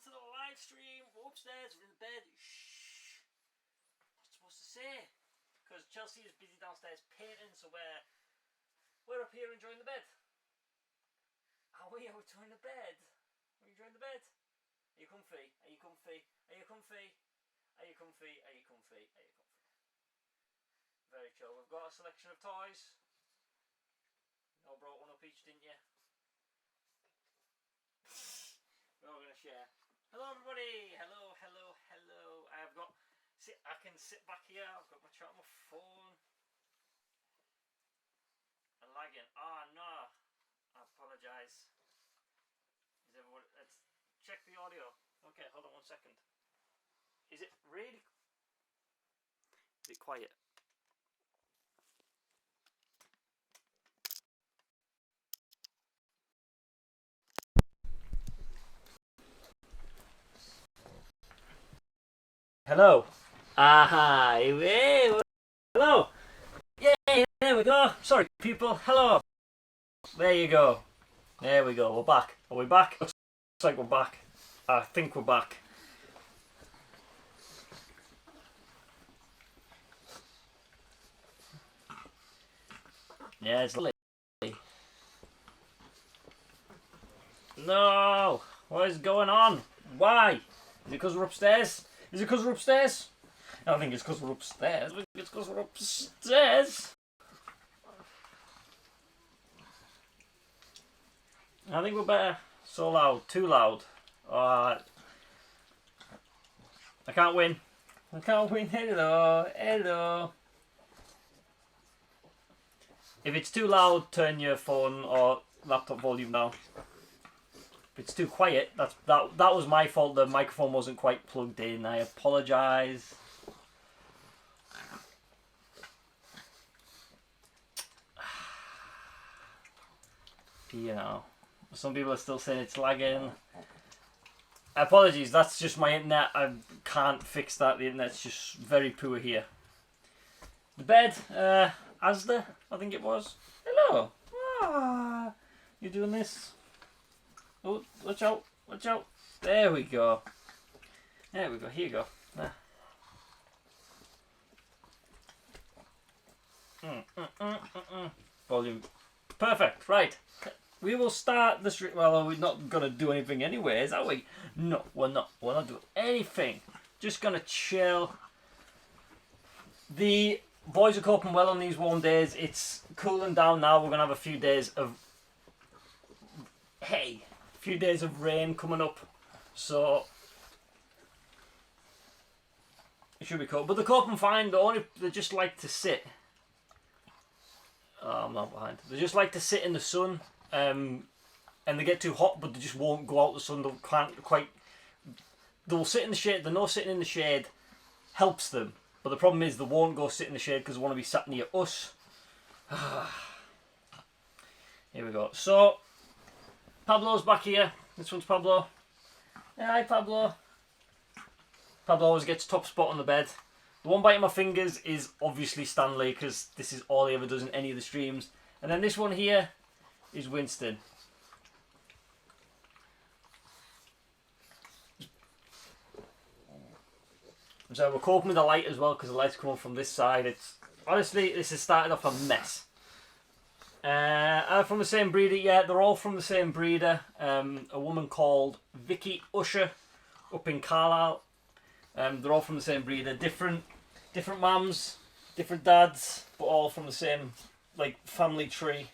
welcome to the live stream. We're upstairs, we're in bed. Shh. Not supposed to say. Because Chelsea is busy downstairs painting, so we're up here enjoying the bed. Are we enjoying the bed? Are you enjoying the bed? Are you comfy? Are you comfy? Are you comfy? Are you comfy? Are you comfy? Are you comfy? Very chill. We've got a selection of toys. You all brought one up each, didn't you? We're all going to share. Hello everybody! Hello, hello, hello. I can sit back here. I've got my chat on my phone. I'm lagging. Oh no. I apologise. Is everyone... Let's check the audio. Okay, hold on 1 second. Is it really... Is it quiet? Hello. Hi. Hey, hello. Yay, there we go. Sorry, people. Hello. There you go. There we go. We're back. Are we back? Looks like we're back. I think we're back. Yeah, it's lovely. No. What is going on? Why? Is it because we're upstairs? Is it because we're upstairs? I don't think it's because we're upstairs. I think it's because we're upstairs. I think we're better. So loud. Too loud. I can't win. I can't win. Hello. Hello. If it's too loud, turn your phone or laptop volume down. If it's too quiet, that was my fault. The microphone wasn't quite plugged in. I apologise. You know, some people are still saying it's lagging. Apologies, that's just my internet. I can't fix that. The internet's just very poor here. The bed, Asda, I think it was. Hello. Ah, you doing this? Oh, watch out, watch out. There we go. There we go, here you go. Volume. Perfect, right. We will start the stream. Well, we're not going to do anything anyways, are we? No, we're not. We're not doing anything. Just going to chill. The boys are coping well on these warm days. It's cooling down now. We're going to have a few days of... Hey! A few days of rain coming up. So... It should be cool. But they're coping fine. They just like to sit. Oh, I'm not behind. They just like to sit in the sun. And they get too hot, but they just won't go out the sun. They can't quite... They'll sit in the shade. They know sitting in the shade helps them. But the problem is they won't go sit in the shade because they want to be sat near us. Here we go. So, Pablo's back here. This one's Pablo. Hi, Pablo. Pablo always gets top spot on the bed. The one biting my fingers is obviously Stanley because this is all he ever does in any of the streams. And then this one here is Winston. So we're coping with the light as well because the light's coming from this side. It's honestly, this has started off a mess. From the same breeder, yeah, they're all from the same breeder. A woman called Vicky Usher up in Carlisle. They're all from the same breeder. Different mums, different dads, but all from the same like family tree.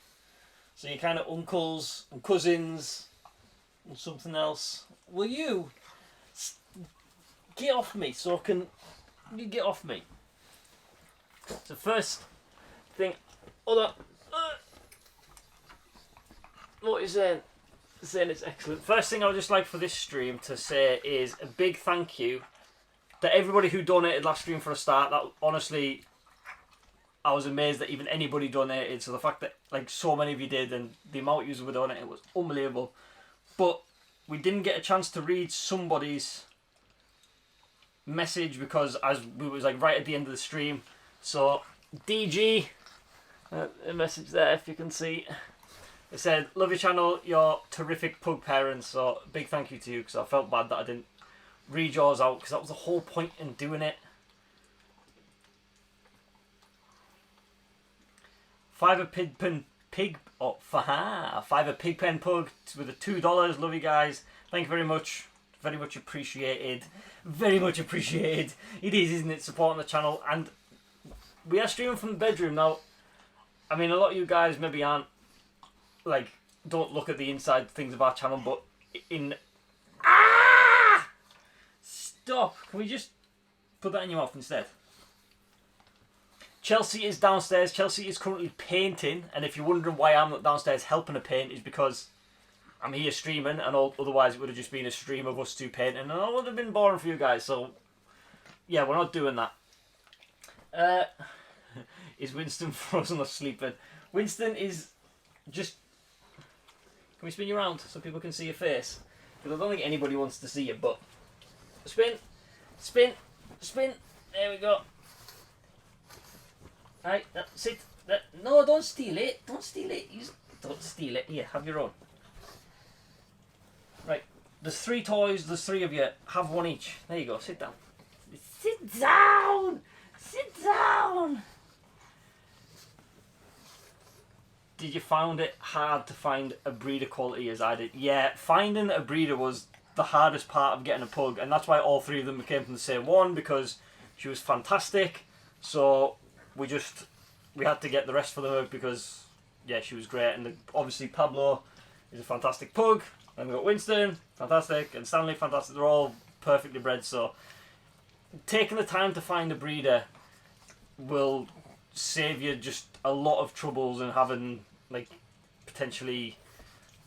So you're kind of uncles and cousins and something else. Will you get off me so you get off me? So first thing, hold on. What is saying? Saying it's excellent. First thing I would just like for this stream to say is a big thank you to everybody who donated last stream for a start. That honestly, I was amazed that even anybody donated. So the fact that like so many of you did and the amount you were donating was unbelievable. But we didn't get a chance to read somebody's message because as we was like right at the end of the stream. So DG, a message there if you can see. It said, love your channel, you're terrific pug parents, so big thank you to you, because I felt bad that I didn't read yours out, because that was the whole point in doing it. Fiver Pigpen Pug with a $2. Love you guys. Thank you very much. Very much appreciated. Very much appreciated. It is, isn't it? Supporting the channel. And we are streaming from the bedroom now. I mean, a lot of you guys maybe aren't, like, don't look at the inside things of our channel, but in... Ah! Stop. Can we just put that in your mouth instead? Chelsea is downstairs. Chelsea is currently painting, and if you're wondering why I'm not downstairs helping her paint, is because I'm here streaming, and otherwise it would have just been a stream of us two painting, and it would have been boring for you guys. So, yeah, we're not doing that. Is Winston frozen or sleeping? Winston is just... Can we spin you around so people can see your face? Because I don't think anybody wants to see your butt. Spin, spin, spin. There we go. Right, sit. No, don't steal it. Don't steal it. Don't steal it. Here, have your own. Right, there's 3 toys. There's 3 of you. Have one each. There you go. Sit down. Sit down. Sit down. Did you find it hard to find a breeder quality as I did? Yeah, finding a breeder was the hardest part of getting a pug, and that's why all 3 of them came from the same one, because she was fantastic. So we had to get the rest for them because, yeah, she was great. And obviously Pablo is a fantastic pug. And we've got Winston, fantastic, and Stanley, fantastic. They're all perfectly bred. So taking the time to find a breeder will save you just a lot of troubles and having, like, potentially,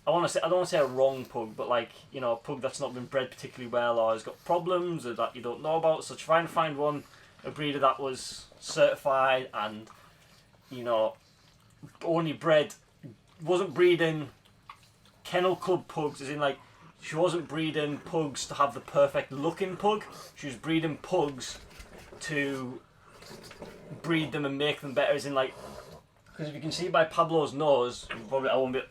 I don't want to say a wrong pug, but, like, you know, a pug that's not been bred particularly well or has got problems or that you don't know about. So trying to find a breeder that was certified and, you know, only bred, wasn't breeding kennel club pugs, as in, like, she wasn't breeding pugs to have the perfect looking pug. She was breeding pugs to breed them and make them better, as in, like, because if you can see by Pablo's nose, probably I won't be,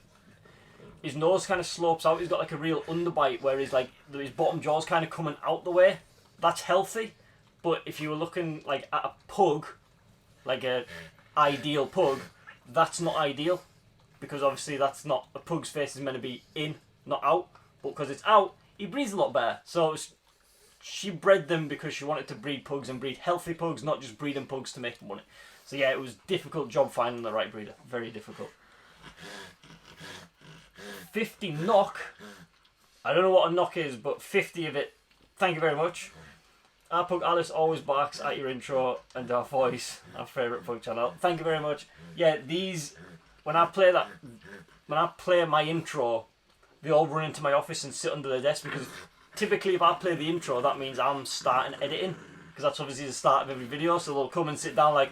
his nose kind of slopes out. He's got like a real underbite where he's like, his bottom jaw's kind of coming out the way. That's healthy. But if you were looking like at a pug, like a ideal pug, that's not ideal, because obviously that's not, a pug's face is meant to be in, not out. But because it's out, he breeds a lot better. So she bred them because she wanted to breed pugs and breed healthy pugs, not just breeding pugs to make money. So yeah, it was a difficult job finding the right breeder. Very difficult. 50 knock. I don't know what a knock is, but 50 of it. Thank you very much. Our pug Alice always barks at your intro and our voice, our favourite pug channel. Thank you very much. Yeah, these, when I play my intro, they all run into my office and sit under the desk, because typically if I play the intro, that means I'm starting editing, because that's obviously the start of every video. So they'll come and sit down like,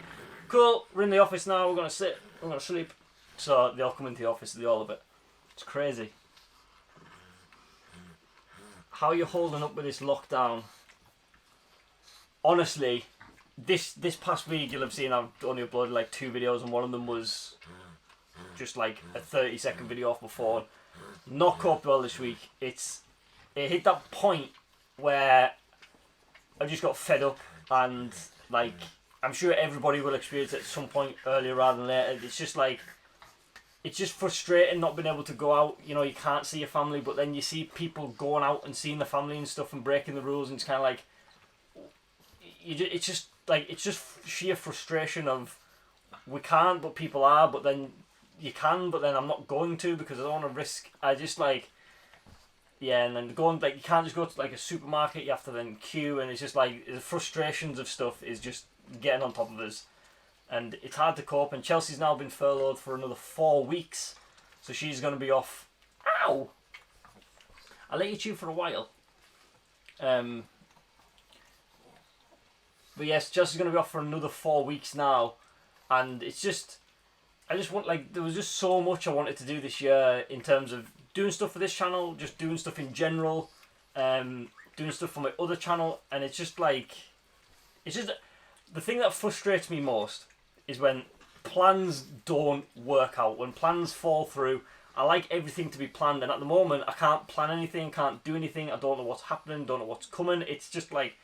cool, we're in the office now, we're going to sit, we're going to sleep. So they all come into the office, they all of it. It's crazy. How are you holding up with this lockdown? Honestly, this past week you'll have seen I've only uploaded like 2 videos, and one of them was just like a 30-second video off my phone. Not coped well this week. It hit that point where I just got fed up, and like I'm sure everybody will experience it at some point earlier rather than later. It's just like, it's just frustrating not being able to go out. You know, you can't see your family, but then you see people going out and seeing the family and stuff and breaking the rules, and it's kind of like, it's just sheer frustration of, we can't, but people are, but then you can, but then I'm not going to, because I don't want to risk. I just like, yeah, and then going, like, you can't just go to like a supermarket, you have to then queue, and it's just like, the frustrations of stuff is just getting on top of us, and it's hard to cope. And Chelsea's now been furloughed for another 4 weeks, so she's going to be off. Ow! I'll let you chew for a while. But yes, Chelsea's going to be off for another 4 weeks now, and it's just, I just want, like, there was just so much I wanted to do this year in terms of doing stuff for this channel, just doing stuff in general, doing stuff for my other channel, and it's just like, it's just, the thing that frustrates me most is when plans don't work out, when plans fall through. I like everything to be planned, and at the moment I can't plan anything, can't do anything. I don't know what's happening, don't know what's coming. It's just like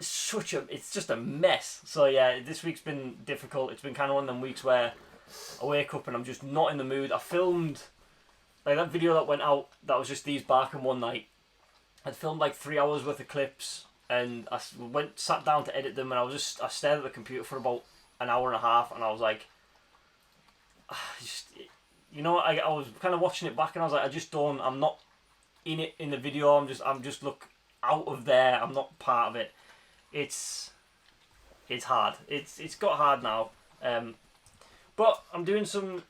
it's just a mess. So yeah, this week's been difficult. It's been kind of one of them weeks where I wake up and I'm just not in the mood. I filmed like that video that went out. That was just these barking one night. I'd filmed like 3 hours worth of clips, and I sat down to edit them, and I stared at the computer for about an hour and a half, and I was like, I was kind of watching it back, and I was like, I'm not in it in the video. I'm just look out of there. I'm not part of it. It's hard. It's got hard now. But I'm doing some.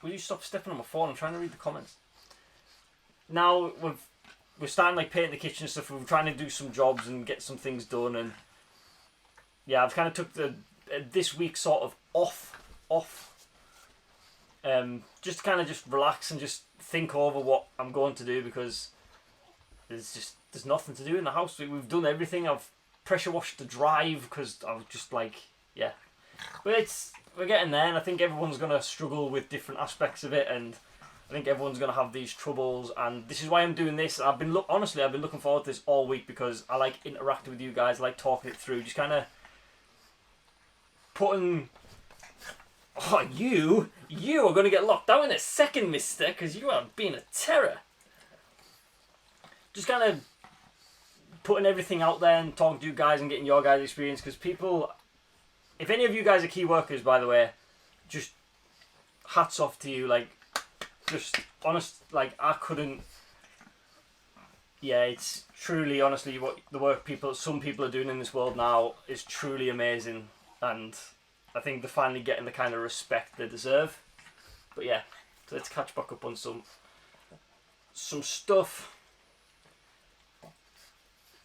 Will you stop stepping on my phone? I'm trying to read the comments. Now we're starting like painting the kitchen and stuff. We're trying to do some jobs and get some things done, and yeah, I've kind of took this week sort of off. Just kind of just relax and just think over what I'm going to do, because there's nothing to do in the house. We've done everything. I've pressure washed the drive because I was just like, yeah. But we're getting there, and I think everyone's gonna struggle with different aspects of it, and I think everyone's gonna have these troubles, and this is why I'm doing this. I've been looking forward to this all week, because I like interacting with you guys, I like talking it through, just kind of putting. Oh, you are going to get locked out in a second, mister, because you are being a terror. Just kind of putting everything out there and talking to you guys and getting your guys' experience, because people, if any of you guys are key workers, by the way, just hats off to you, like, just honest, like, I couldn't, yeah, it's truly, honestly, what the work some people are doing in this world now is truly amazing, and I think they're finally getting the kind of respect they deserve. But yeah, so let's catch back up on some stuff.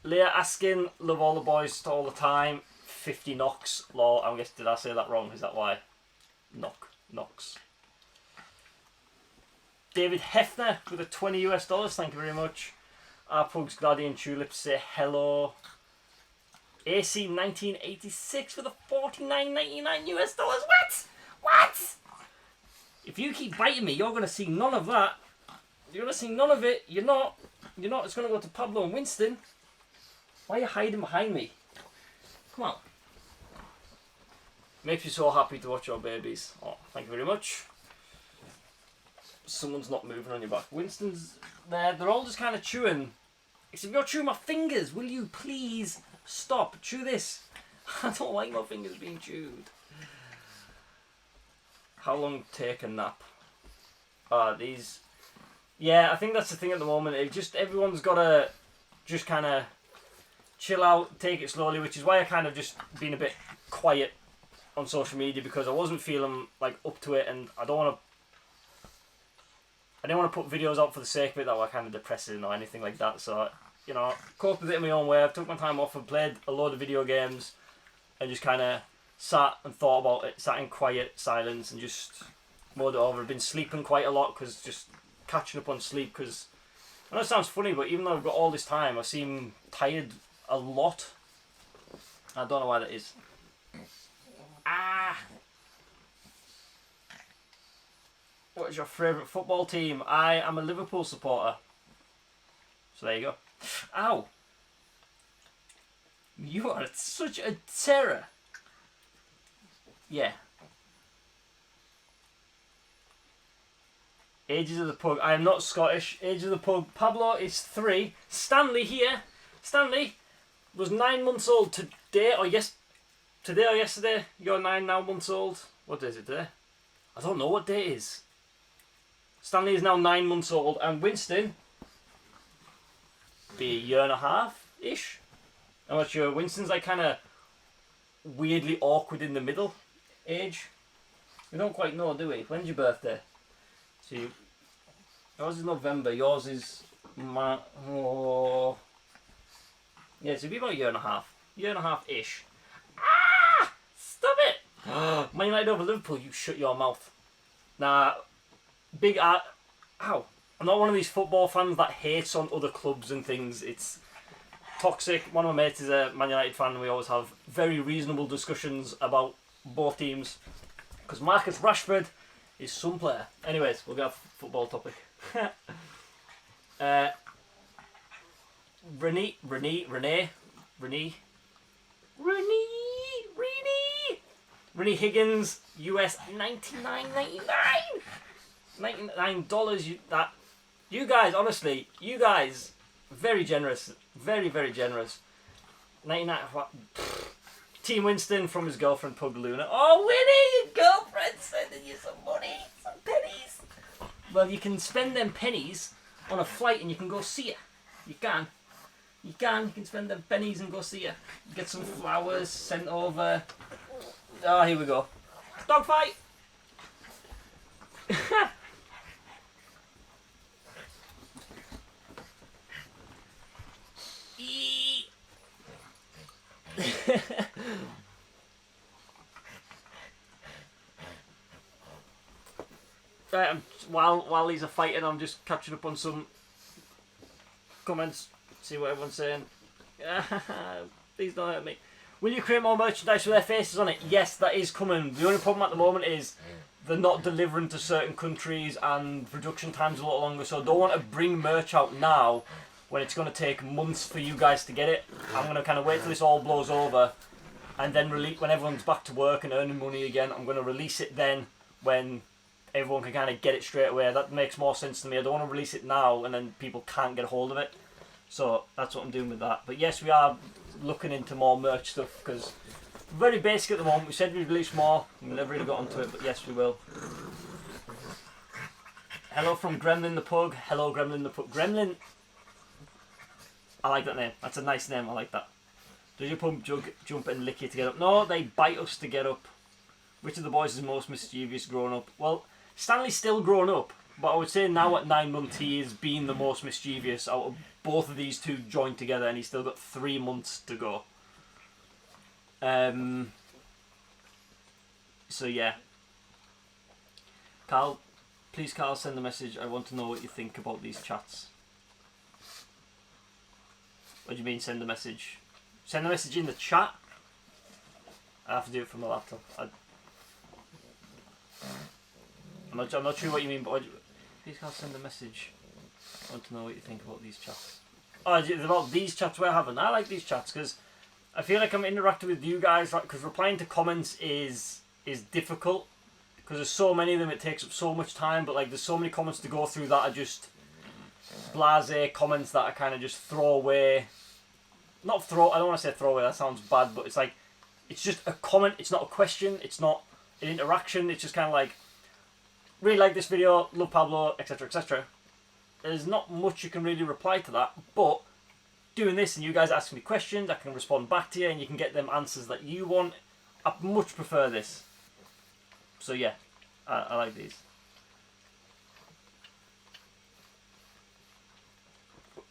Leah asking, love all the boys all the time. 50 knocks. Lol, I guess, did I say that wrong? Is that why? Knocks. David Hefner with a $20 US. Thank you very much. Our Pugs, Gladian Tulips say hello. AC 1986 for the $49.99 US. What? If you keep biting me, you're going to see none of that. You're going to see none of it. You're not. It's going to go to Pablo and Winston. Why are you hiding behind me? Come on. Makes me so happy to watch your babies. Oh, thank you very much. Someone's not moving on your back. Winston's there. They're all just kind of chewing. Except you're chewing my fingers. Will you please stop? Chew this. I don't like my fingers being chewed. How long take a nap? These. Yeah, I think that's the thing at the moment. Everyone's got to just kind of chill out, take it slowly, which is why I kind of just been a bit quiet on social media, because I wasn't feeling like up to it, and I didn't want to put videos out for the sake of it that were kind of depressing or anything like that. So, coped with it in my own way. I took my time off and played a load of video games and just kind of sat and thought about it, sat in quiet silence and just mulled it over. I've been sleeping quite a lot, because just catching up on sleep, because I know it sounds funny, but even though I've got all this time, I seem tired a lot. I don't know why that is. What is your favourite football team? I am a Liverpool supporter. So there you go. Ow! You are such a terror. Yeah. Ages of the Pug. I am not Scottish. Ages of the Pug. Pablo is 3. Stanley here. Stanley was 9 months old today or yesterday. You're 9 months old. What day is it today? I don't know what day it is. Stanley is now 9 months old, and Winston be a year and a half-ish. I'm not sure. Winston's like kind of weirdly awkward in the middle age. We don't quite know, do we? When's your birthday? See, yours is November. Yours is yeah, so it'd be about a year and a half-ish. Stop it! Man United over Liverpool. You shut your mouth. Nah, ow. I'm not one of these football fans that hates on other clubs and things. It's toxic. One of my mates is a Man United fan, and we always have very reasonable discussions about both teams. Because Marcus Rashford His son player. Anyways, we'll get off football topic. Renee Higgins, US $99.99. You guys, honestly, you guys, very generous, very generous. 99. Team Winston from his girlfriend Pug Luna. Oh, Winnie, your girlfriend sending you some money, some pennies. Well, you can spend them pennies on a flight and you can go see her. You can spend them pennies and go see her. Get some flowers sent over. Oh, here we go. Dog fight. Right, while these are fighting, I'm just catching up on some comments, see what everyone's saying. Please don't hurt me. Will you create more merchandise with their faces on it? Yes, that is coming. The only problem at the moment is they're not delivering to certain countries and production time's a lot longer, so I don't want to bring merch out now when it's going to take months for you guys to get it. I'm going to kind of wait till this all blows over and then release when everyone's back to work and earning money again. I'm going to release it then when everyone can kind of get it straight away. That makes more sense to me. I don't want to release it now and then people can't get a hold of it. So that's what I'm doing with that. But yes, we are looking into more merch stuff because very basic at the moment. We said we'd release more. We never really got onto it, but yes, we will. Hello from Gremlin the Pug. Hello, Gremlin the Pug. Gremlin. I like that name. That's a nice name. I like that. Does your pump jump and lick you to get up? No, they bite us to get up. Which of the boys is most mischievous growing up? Well, Stanley's still grown up, but I would say now at 9 months he is being the most mischievous out of both of these two joined together, and he's still got 3 months to go. So yeah. Carl, please Carl, send a message. I want to know what you think about these chats. What do you mean send a message? Send a message in the chat? I have to do it from the laptop. I'm not sure what you mean, but please Carl, send a message. I want to know what you think about these chats. Oh, about these chats we're having. I like these chats because I feel like I'm interacting with you guys. Because replying to comments is difficult because there's so many of them. It takes up so much time. But like, there's so many comments to go through that are just blasé comments that I kind of just throw away. I don't want to say throw away. That sounds bad. But it's like, it's just a comment. It's not a question. It's not an interaction. It's just kind of like, really like this video. Love Pablo, etc., etc. There's not much you can really reply to that, but doing this and you guys asking me questions, I can respond back to you and you can get them answers that you want. I much prefer this. So yeah, I like these.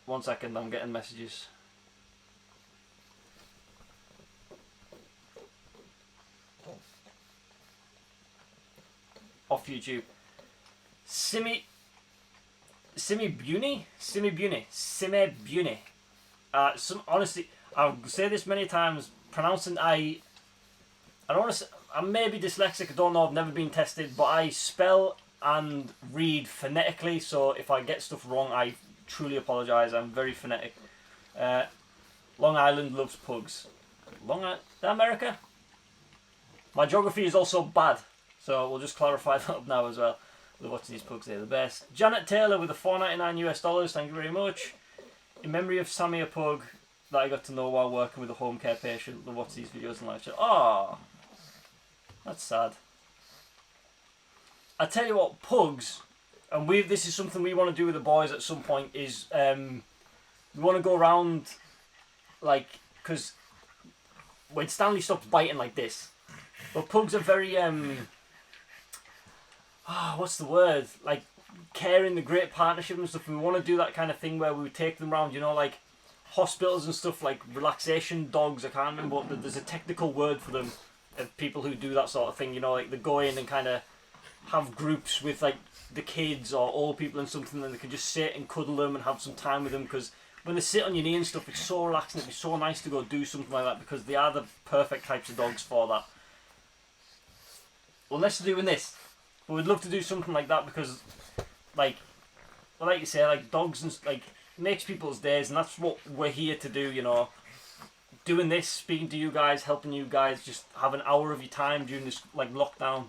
One second, I'm getting messages. Off YouTube. Simi Buni. Honestly, I'll say this many times. Pronouncing I don't want to say, I may be dyslexic. I don't know. I've never been tested, but I spell and read phonetically. So if I get stuff wrong, I truly apologise. I'm very phonetic. Long Island loves pugs. America. My geography is also bad, so we'll just clarify that up now as well. Love watching these pugs, they're the best. Janet Taylor with the $4.99 US, thank you very much. In memory of Sammy, a pug that I got to know while working with a home care patient. Love watching these videos and live chat. Oh, that's sad. I tell you what, pugs, and this is something we want to do with the boys at some point, is we want to go around, like, because when Stanley stops biting like this, but pugs are very, what's the word? Like, caring, the great partnership and stuff. We want to do that kind of thing where we would take them around, you know, like hospitals and stuff, like relaxation dogs. I can't remember what there's a technical word for them, of people who do that sort of thing, you know, like they go in and kind of have groups with like the kids or old people and something, and they can just sit and cuddle them and have some time with them, because when they sit on your knee and stuff, it's so relaxing. It'd be so nice to go do something like that, because they are the perfect types of dogs for that. Unless they're doing this. But we'd love to do something like that because, like, well, like you say, like dogs and like makes people's days, and that's what we're here to do. You know, doing this, speaking to you guys, helping you guys, just have an hour of your time during this like lockdown.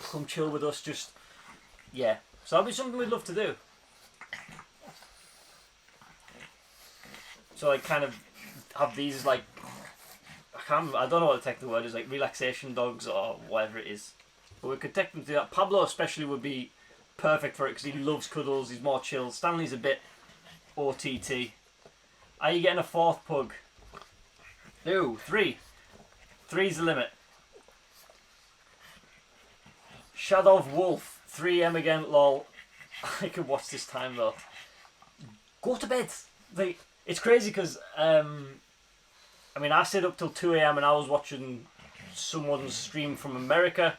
Come chill with us, just yeah. So that'd be something we'd love to do. So like kind of have these like I don't know what the technical word is, like relaxation dogs or whatever it is. But we could take them to that. Pablo especially would be perfect for it because he loves cuddles. He's more chill. Stanley's a bit OTT. Are you getting a fourth pug? No, 3. 3's the limit. Shadow of Wolf, 3 AM again, lol. I could watch this time though. Go to bed. Like, it's crazy because I mean I stayed up till 2 AM and I was watching someone's stream from America,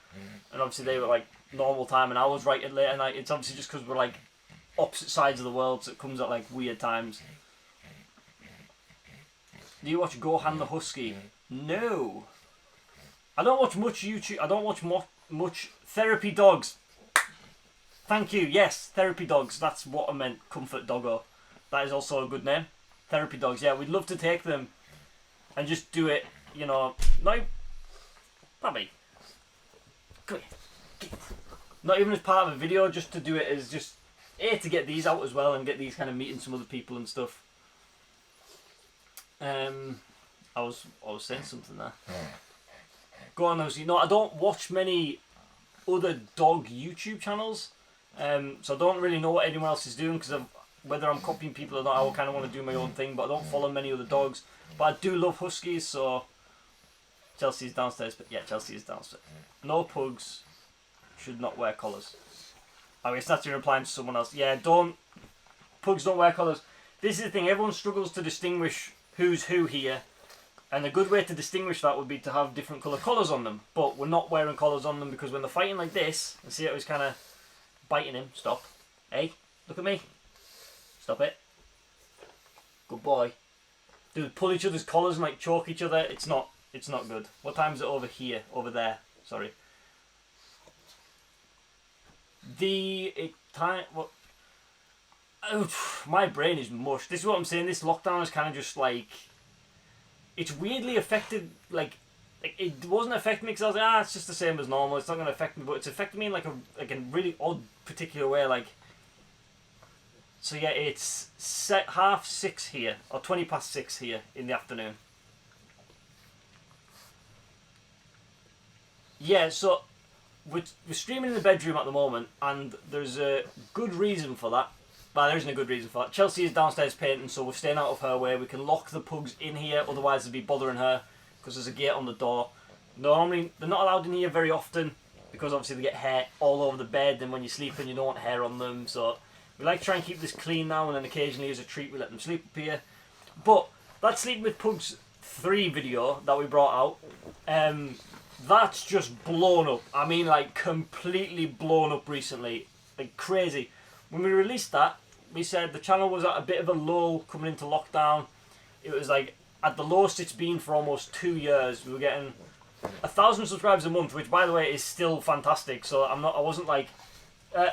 and obviously they were like normal time and I was right at late at night. It's obviously just because we're like opposite sides of the world, so it comes at like weird times. Do you watch Gohan the Husky? No. I don't watch much YouTube. I don't watch much Therapy Dogs. Thank you. Yes, Therapy Dogs. That's what I meant. Comfort Doggo. That is also a good name. Therapy Dogs. Yeah, we'd love to take them and just do it. You know, not probably. Come here. Not even as part of a video, just to do it as just to get these out as well and get these kind of meeting some other people and stuff. I was saying something there. Go on, Lucy. No, I don't watch many other dog YouTube channels, so I don't really know what anyone else is doing because whether I'm copying people or not, I kind of want to do my own thing. But I don't follow many other dogs. But I do love huskies, so Chelsea's downstairs. But yeah, Chelsea is downstairs. No pugs should not wear collars. I guess that's your replying to someone else. Yeah, pugs don't wear collars. This is the thing. Everyone struggles to distinguish who's who here. And a good way to distinguish that would be to have different colour collars on them. But we're not wearing collars on them because when they're fighting like this, and see how he's kind of biting him. Stop. Hey, look at me. Stop it. Good boy. Dude, pull each other's collars and like choke each other. It's not good. What time is it over here? Over there. Sorry. What? Oh, my brain is mush. This is what I'm saying. This lockdown is kind of just like, it's weirdly affected. Like it wasn't affecting me because I was like, it's just the same as normal. It's not going to affect me, but it's affected me in like a really odd particular way. Like, so yeah, it's 6:30 here or 6:20 here in the afternoon. Yeah, so we're streaming in the bedroom at the moment, and there's a good reason for that. Well, there isn't a good reason for that. Chelsea is downstairs painting, so we're staying out of her way. We can lock the pugs in here, otherwise they'd be bothering her because there's a gate on the door. Normally, they're not allowed in here very often because obviously they get hair all over the bed, and when you're sleeping you don't want hair on them. So we like to try and keep this clean now, and then occasionally as a treat we let them sleep up here. But that Sleeping with Pugs 3 video that we brought out, that's just blown up. I mean, like completely blown up recently. Like crazy. When we released that, we said the channel was at a bit of a lull coming into lockdown. It was like at the lowest it's been for almost 2 years. We were getting 1,000 subscribers a month, which by the way is still fantastic. So I wasn't like,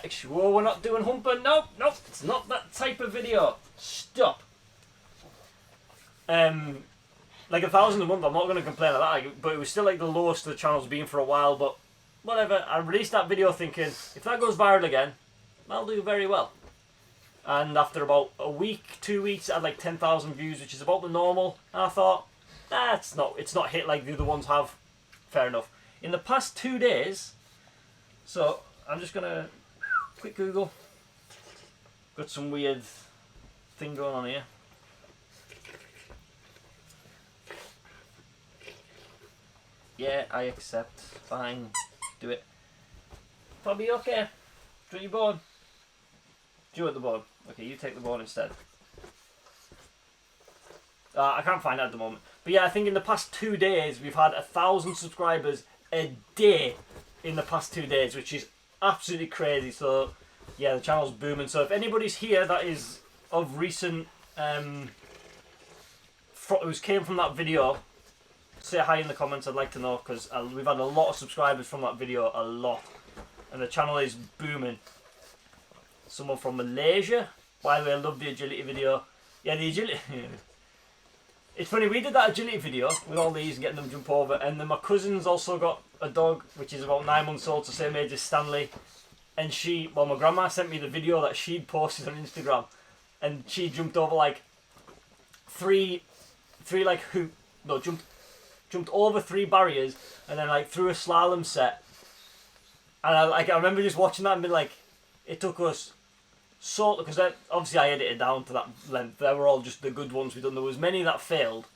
sure we're not doing Humper. Nope, it's not that type of video. Stop. Like 1,000 a month, I'm not going to complain of that, but it was still like the lowest the channel's been for a while. But whatever, I released that video thinking if that goes viral again, that'll do very well. And after about a week, 2 weeks, I had like 10,000 views, which is about the normal. And I thought, it's not hit like the other ones have. Fair enough. In the past 2 days, so I'm just gonna quick Google. Got some weird thing going on here. Yeah, I accept. Fine. Do it. Probably okay. Do your board. Do you want the board? Okay, you take the board instead. I can't find it at the moment. But yeah, I think in the past 2 days we've had 1,000 subscribers a day in the past 2 days, which is absolutely crazy. So yeah, the channel's booming. So if anybody's here that is of recent, who came from that video, say hi in the comments. I'd like to know because we've had a lot of subscribers from that video. A lot. and the channel is booming. Someone from Malaysia. By the way, I love the agility video. Yeah, the agility. It's funny, we did that agility video with all these and getting them jump over, and then my cousin's also got a dog which is about 9 months old, so same age as Stanley. And my grandma sent me the video that she'd posted on Instagram, and she jumped over like jumped over 3 barriers, and then like through a slalom set. And I remember just watching that and being like, it took us because obviously I edited down to that length. They were all just the good ones we'd done. There was many that failed.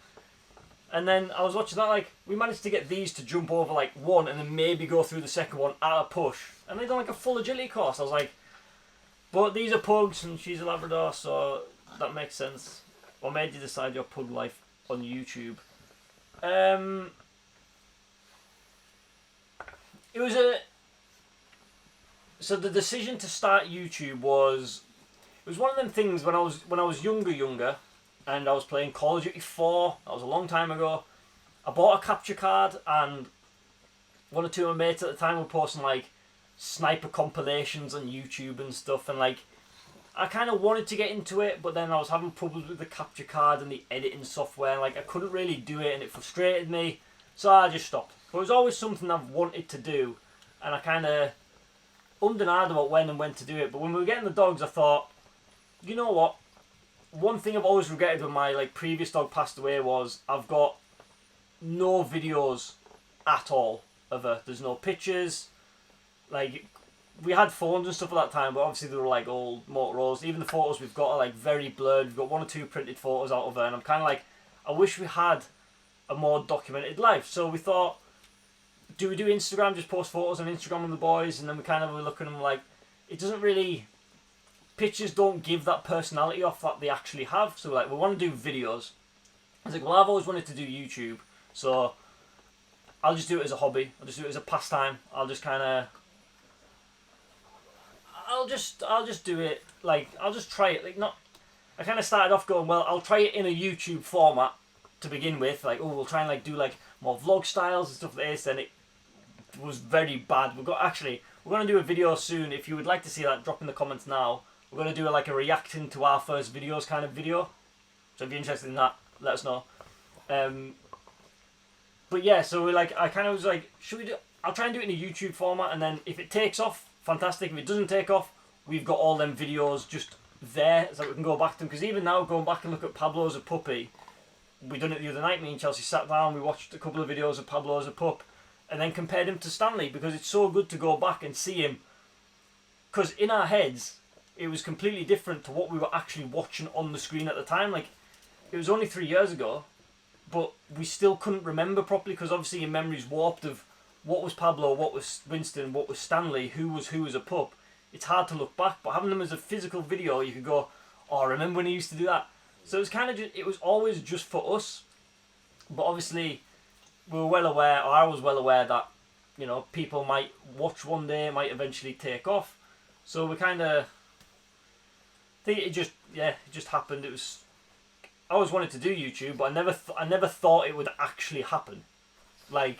And then I was watching that, like, we managed to get these to jump over like one and then maybe go through the second one at a push. And they done like a full agility course. I was like, but these are pugs and she's a Labrador, so that makes sense. What made you decide your pug life on YouTube? So the decision to start YouTube was one of them things when I was younger, and I was playing Call of Duty 4. That was a long time ago. I bought a capture card, and one or two of my mates at the time were posting like sniper compilations on YouTube and stuff, and like I kind of wanted to get into it, but then I was having problems with the capture card and the editing software. Like I couldn't really do it, and it frustrated me, so I just stopped. But it was always something I've wanted to do, and I kind of and ahed about when and when to do it. But when we were getting the dogs, I thought, you know what? One thing I've always regretted when my like previous dog passed away was I've got no videos at all of her. There's no pictures. Like, we had phones and stuff at that time, but obviously they were like old Motorola's. Even the photos we've got are like very blurred. We've got 1 or 2 printed photos out of her, and I'm kind of like, I wish we had a more documented life. So we thought, do we do Instagram, just post photos on Instagram with the boys? And then we kind of were looking at them like, it doesn't really, pictures don't give that personality off that they actually have. So like, we want to do videos. I was like, well, I've always wanted to do YouTube, so I'll just do it as a hobby. I'll just do it as a pastime. I'll just do it, like, I'll just try it. Like, not, I kind of started off going, well, I'll try it in a YouTube format to begin with. Like, oh, we'll try and like do like more vlog styles and stuff like this. Then it was very bad. We're going to do a video soon. If you would like to see that, drop in the comments now. We're going to do like a reacting to our first videos kind of video. So if you're interested in that, let us know. But yeah, so we're like, I kind of was like, should we do, I'll try and do it in a YouTube format, and then if it takes off, fantastic. If it doesn't take off, we've got all them videos just there so we can go back to them. Because even now, going back and look at Pablo as a puppy, we done it the other night. Me and Chelsea sat down, we watched a couple of videos of Pablo as a pup, and then compared him to Stanley, because it's so good to go back and see him. Because in our heads, it was completely different to what we were actually watching on the screen at the time. Like, it was only 3 years ago, but we still couldn't remember properly, because obviously your memory's warped of what was Pablo, what was Winston, what was Stanley, who was who as a pup. It's hard to look back, but having them as a physical video, you could go, oh, remember when he used to do that? So it was kind of just, it was always just for us. But obviously, we were well aware, or I was well aware that, you know, people might watch one day, it might eventually take off. So we kind of, I think it just happened. It was, I always wanted to do YouTube, but I never thought it would actually happen. Like,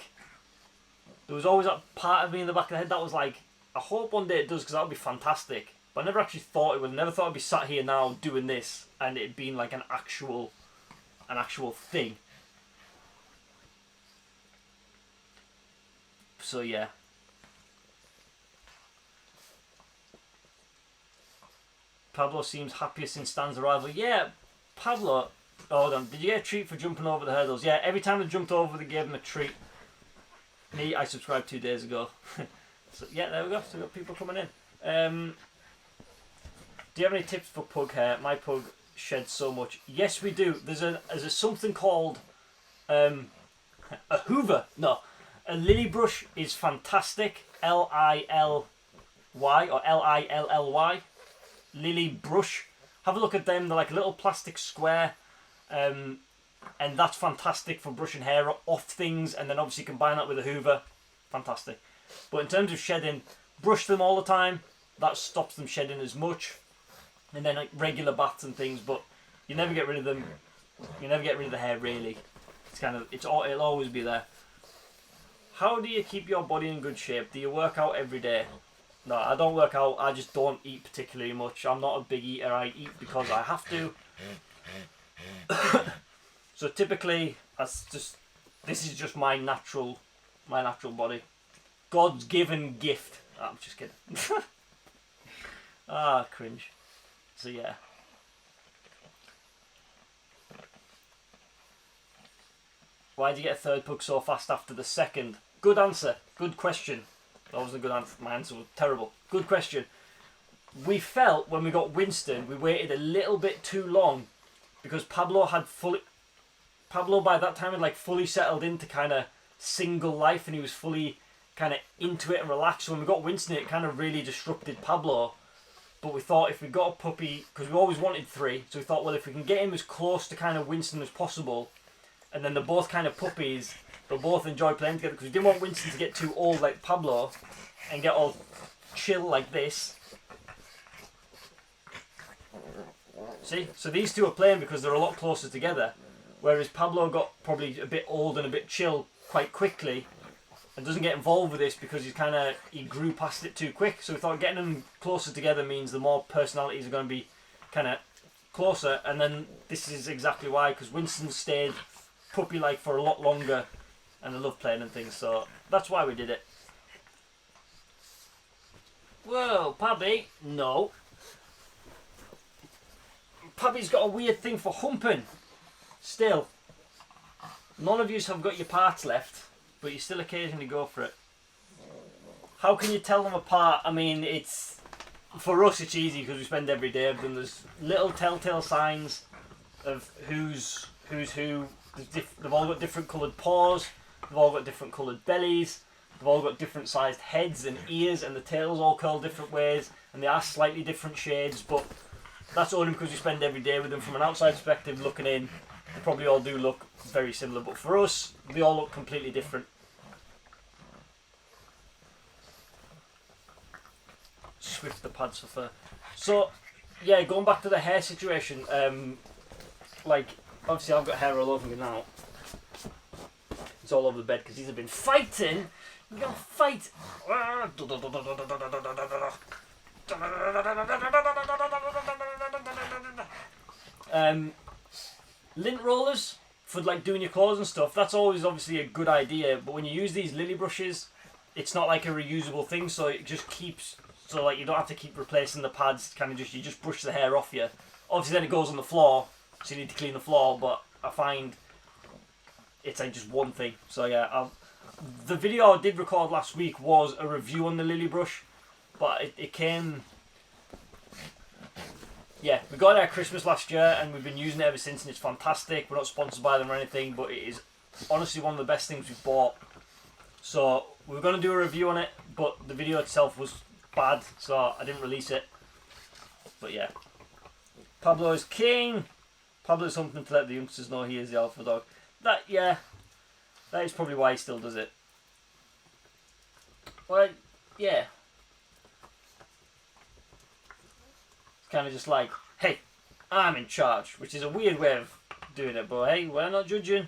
there was always that part of me in the back of the head that was like, I hope one day it does, because that would be fantastic. But I never actually thought it would. I never thought I'd be sat here now doing this and it being like an actual thing. So yeah. Pablo seems happier since Stan's arrival. Yeah, Pablo. Hold on. Did you get a treat for jumping over the hurdles? Yeah, every time they jumped over, they gave him a treat. Me, I subscribed 2 days ago. So yeah, there we go. So we got people coming in. Do you have any tips for pug hair? My pug sheds so much. Yes, we do. There's something called a hoover. No, a lily brush is fantastic. Lily or Lilly. Lily brush. Have a look at them. They're like a little plastic square, and that's fantastic for brushing hair off things. And then obviously combine that with a hoover, fantastic. But in terms of shedding, brush them all the time. That stops them shedding as much. And then like regular baths and things, but you never get rid of them. You never get rid of the hair really. It'll always be there. How do you keep your body in good shape? Do you work out every day? No, I don't work out. I just don't eat particularly much. I'm not a big eater. I eat because I have to. So typically, this is just my natural body. God's given gift. I'm just kidding. Ah, cringe. So yeah. Why did you get a third pug so fast after the second? Good answer. Good question. That wasn't a good answer. My answer was terrible. Good question. We felt when we got Winston, we waited a little bit too long because Pablo by that time had like fully settled into kind of single life and he was fully kind of into it and relaxed. So when we got Winston, it kind of really disrupted Pablo. But we thought if we got a puppy, because we always wanted 3, so we thought, well, if we can get him as close to kind of Winston as possible, and then they're both kind of puppies, they'll both enjoy playing together, because we didn't want Winston to get too old like Pablo and get all chill like this. See? So these two are playing because they're a lot closer together, whereas Pablo got probably a bit old and a bit chill quite quickly and doesn't get involved with this because he grew past it too quick. So we thought getting them closer together means the more personalities are going to be kind of closer, and then this is exactly why, because Winston stayed puppy-like for a lot longer and I love playing and things, so that's why we did it. Whoa, Pabby? No. Pabby's got a weird thing for humping. Still. None of you have got your parts left, but you still occasionally go for it. How can you tell them apart? I mean, for us it's easy because we spend every day with them. There's little telltale signs of who's who. They've all got different coloured paws, they've all got different coloured bellies, they've all got different sized heads and ears, and the tails all curl different ways, and they are slightly different shades, but that's only because we spend every day with them. From an outside perspective looking in, they probably all do look very similar, but for us, they all look completely different. Swift the pads for fur. So, yeah, going back to the hair situation, like, obviously I've got hair all over me now. It's all over the bed because these have been fighting. We're going to fight. Lint rollers for like doing your clothes and stuff, that's always obviously a good idea, but when you use these lily brushes, it's not like a reusable thing, so it just keeps, so like you don't have to keep replacing the pads, you just brush the hair off you. Obviously then it goes on the floor, so you need to clean the floor, but I find it's like just one thing. So yeah, the video I did record last week was a review on the lily brush, but it came, yeah, we got it at Christmas last year and we've been using it ever since, and it's fantastic. We're not sponsored by them or anything, but it is honestly one of the best things we've bought. So we were going to do a review on it, but the video itself was bad, so I didn't release it. But yeah, Pablo is king. Pablo is something to let the youngsters know he is the alpha dog. That is probably why he still does it. Well, yeah. It's kind of just like, hey, I'm in charge, which is a weird way of doing it, but hey, we're not judging.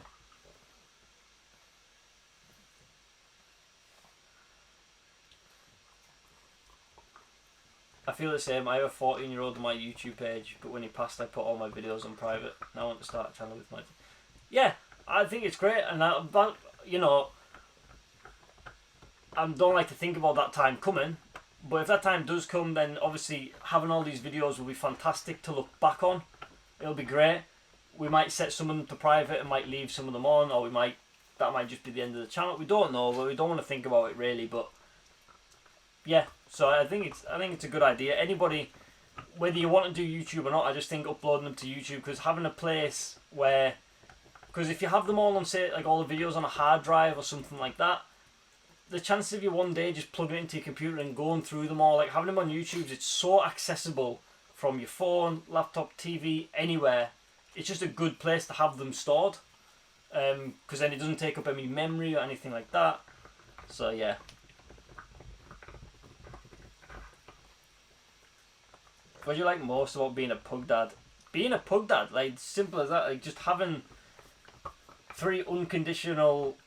I feel the same. I have a 14-year-old on my YouTube page, but when he passed, I put all my videos on private. Now I want to start a channel with my... Yeah, I think it's great, and I don't like to think about that time coming, but if that time does come, then obviously having all these videos will be fantastic to look back on. It'll be great. We might set some of them to private and might leave some of them on, or that might just be the end of the channel. We don't know, but we don't want to think about it really, but yeah. So I think it's a good idea. Anybody, whether you want to do YouTube or not, I just think uploading them to YouTube, because having a place where, because if you have them all on, say, like all the videos on a hard drive or something like that, the chances of you one day just plugging it into your computer and going through them all, like having them on YouTube, it's so accessible from your phone, laptop, TV, anywhere. It's just a good place to have them stored, because then it doesn't take up any memory or anything like that. So yeah. What do you like most about being a pug dad? Being a pug dad, like, simple as that, like just having 3 unconditional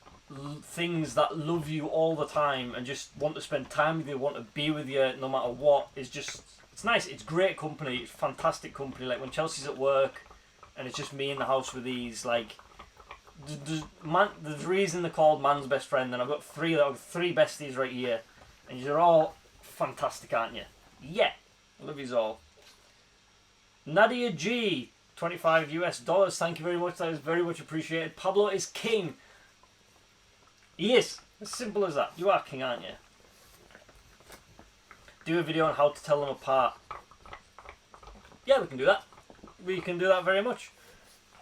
things that love you all the time and just want to spend time with you, want to be with you no matter what, is just, it's nice. It's great company. It's fantastic company. Like when Chelsea's at work and it's just me in the house with these, like, there's a reason they're called man's best friend, and I've got three besties right here, and you're all fantastic, aren't you? Yeah, love yous all. Nadia G, $25 US. Thank you very much. That is very much appreciated. Pablo is king. He is. As simple as that. You are king, aren't you? Do a video on how to tell them apart. Yeah, we can do that. We can do that very much.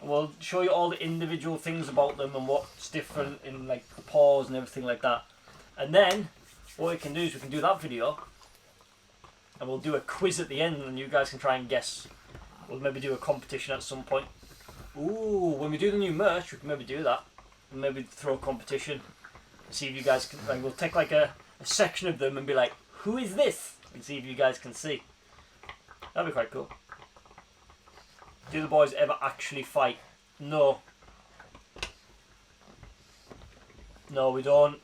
We'll show you all the individual things about them and what's different in like the paws and everything like that. And then what we can do is we can do that video and we'll do a quiz at the end and you guys can try and guess. We'll maybe do a competition at some point. Ooh, when we do the new merch, we can maybe do that. And maybe throw a competition. See if you guys can, like, we'll take like a section of them and be like, who is this? And see if you guys can see. That'd be quite cool. Do the boys ever actually fight? No. No, we don't.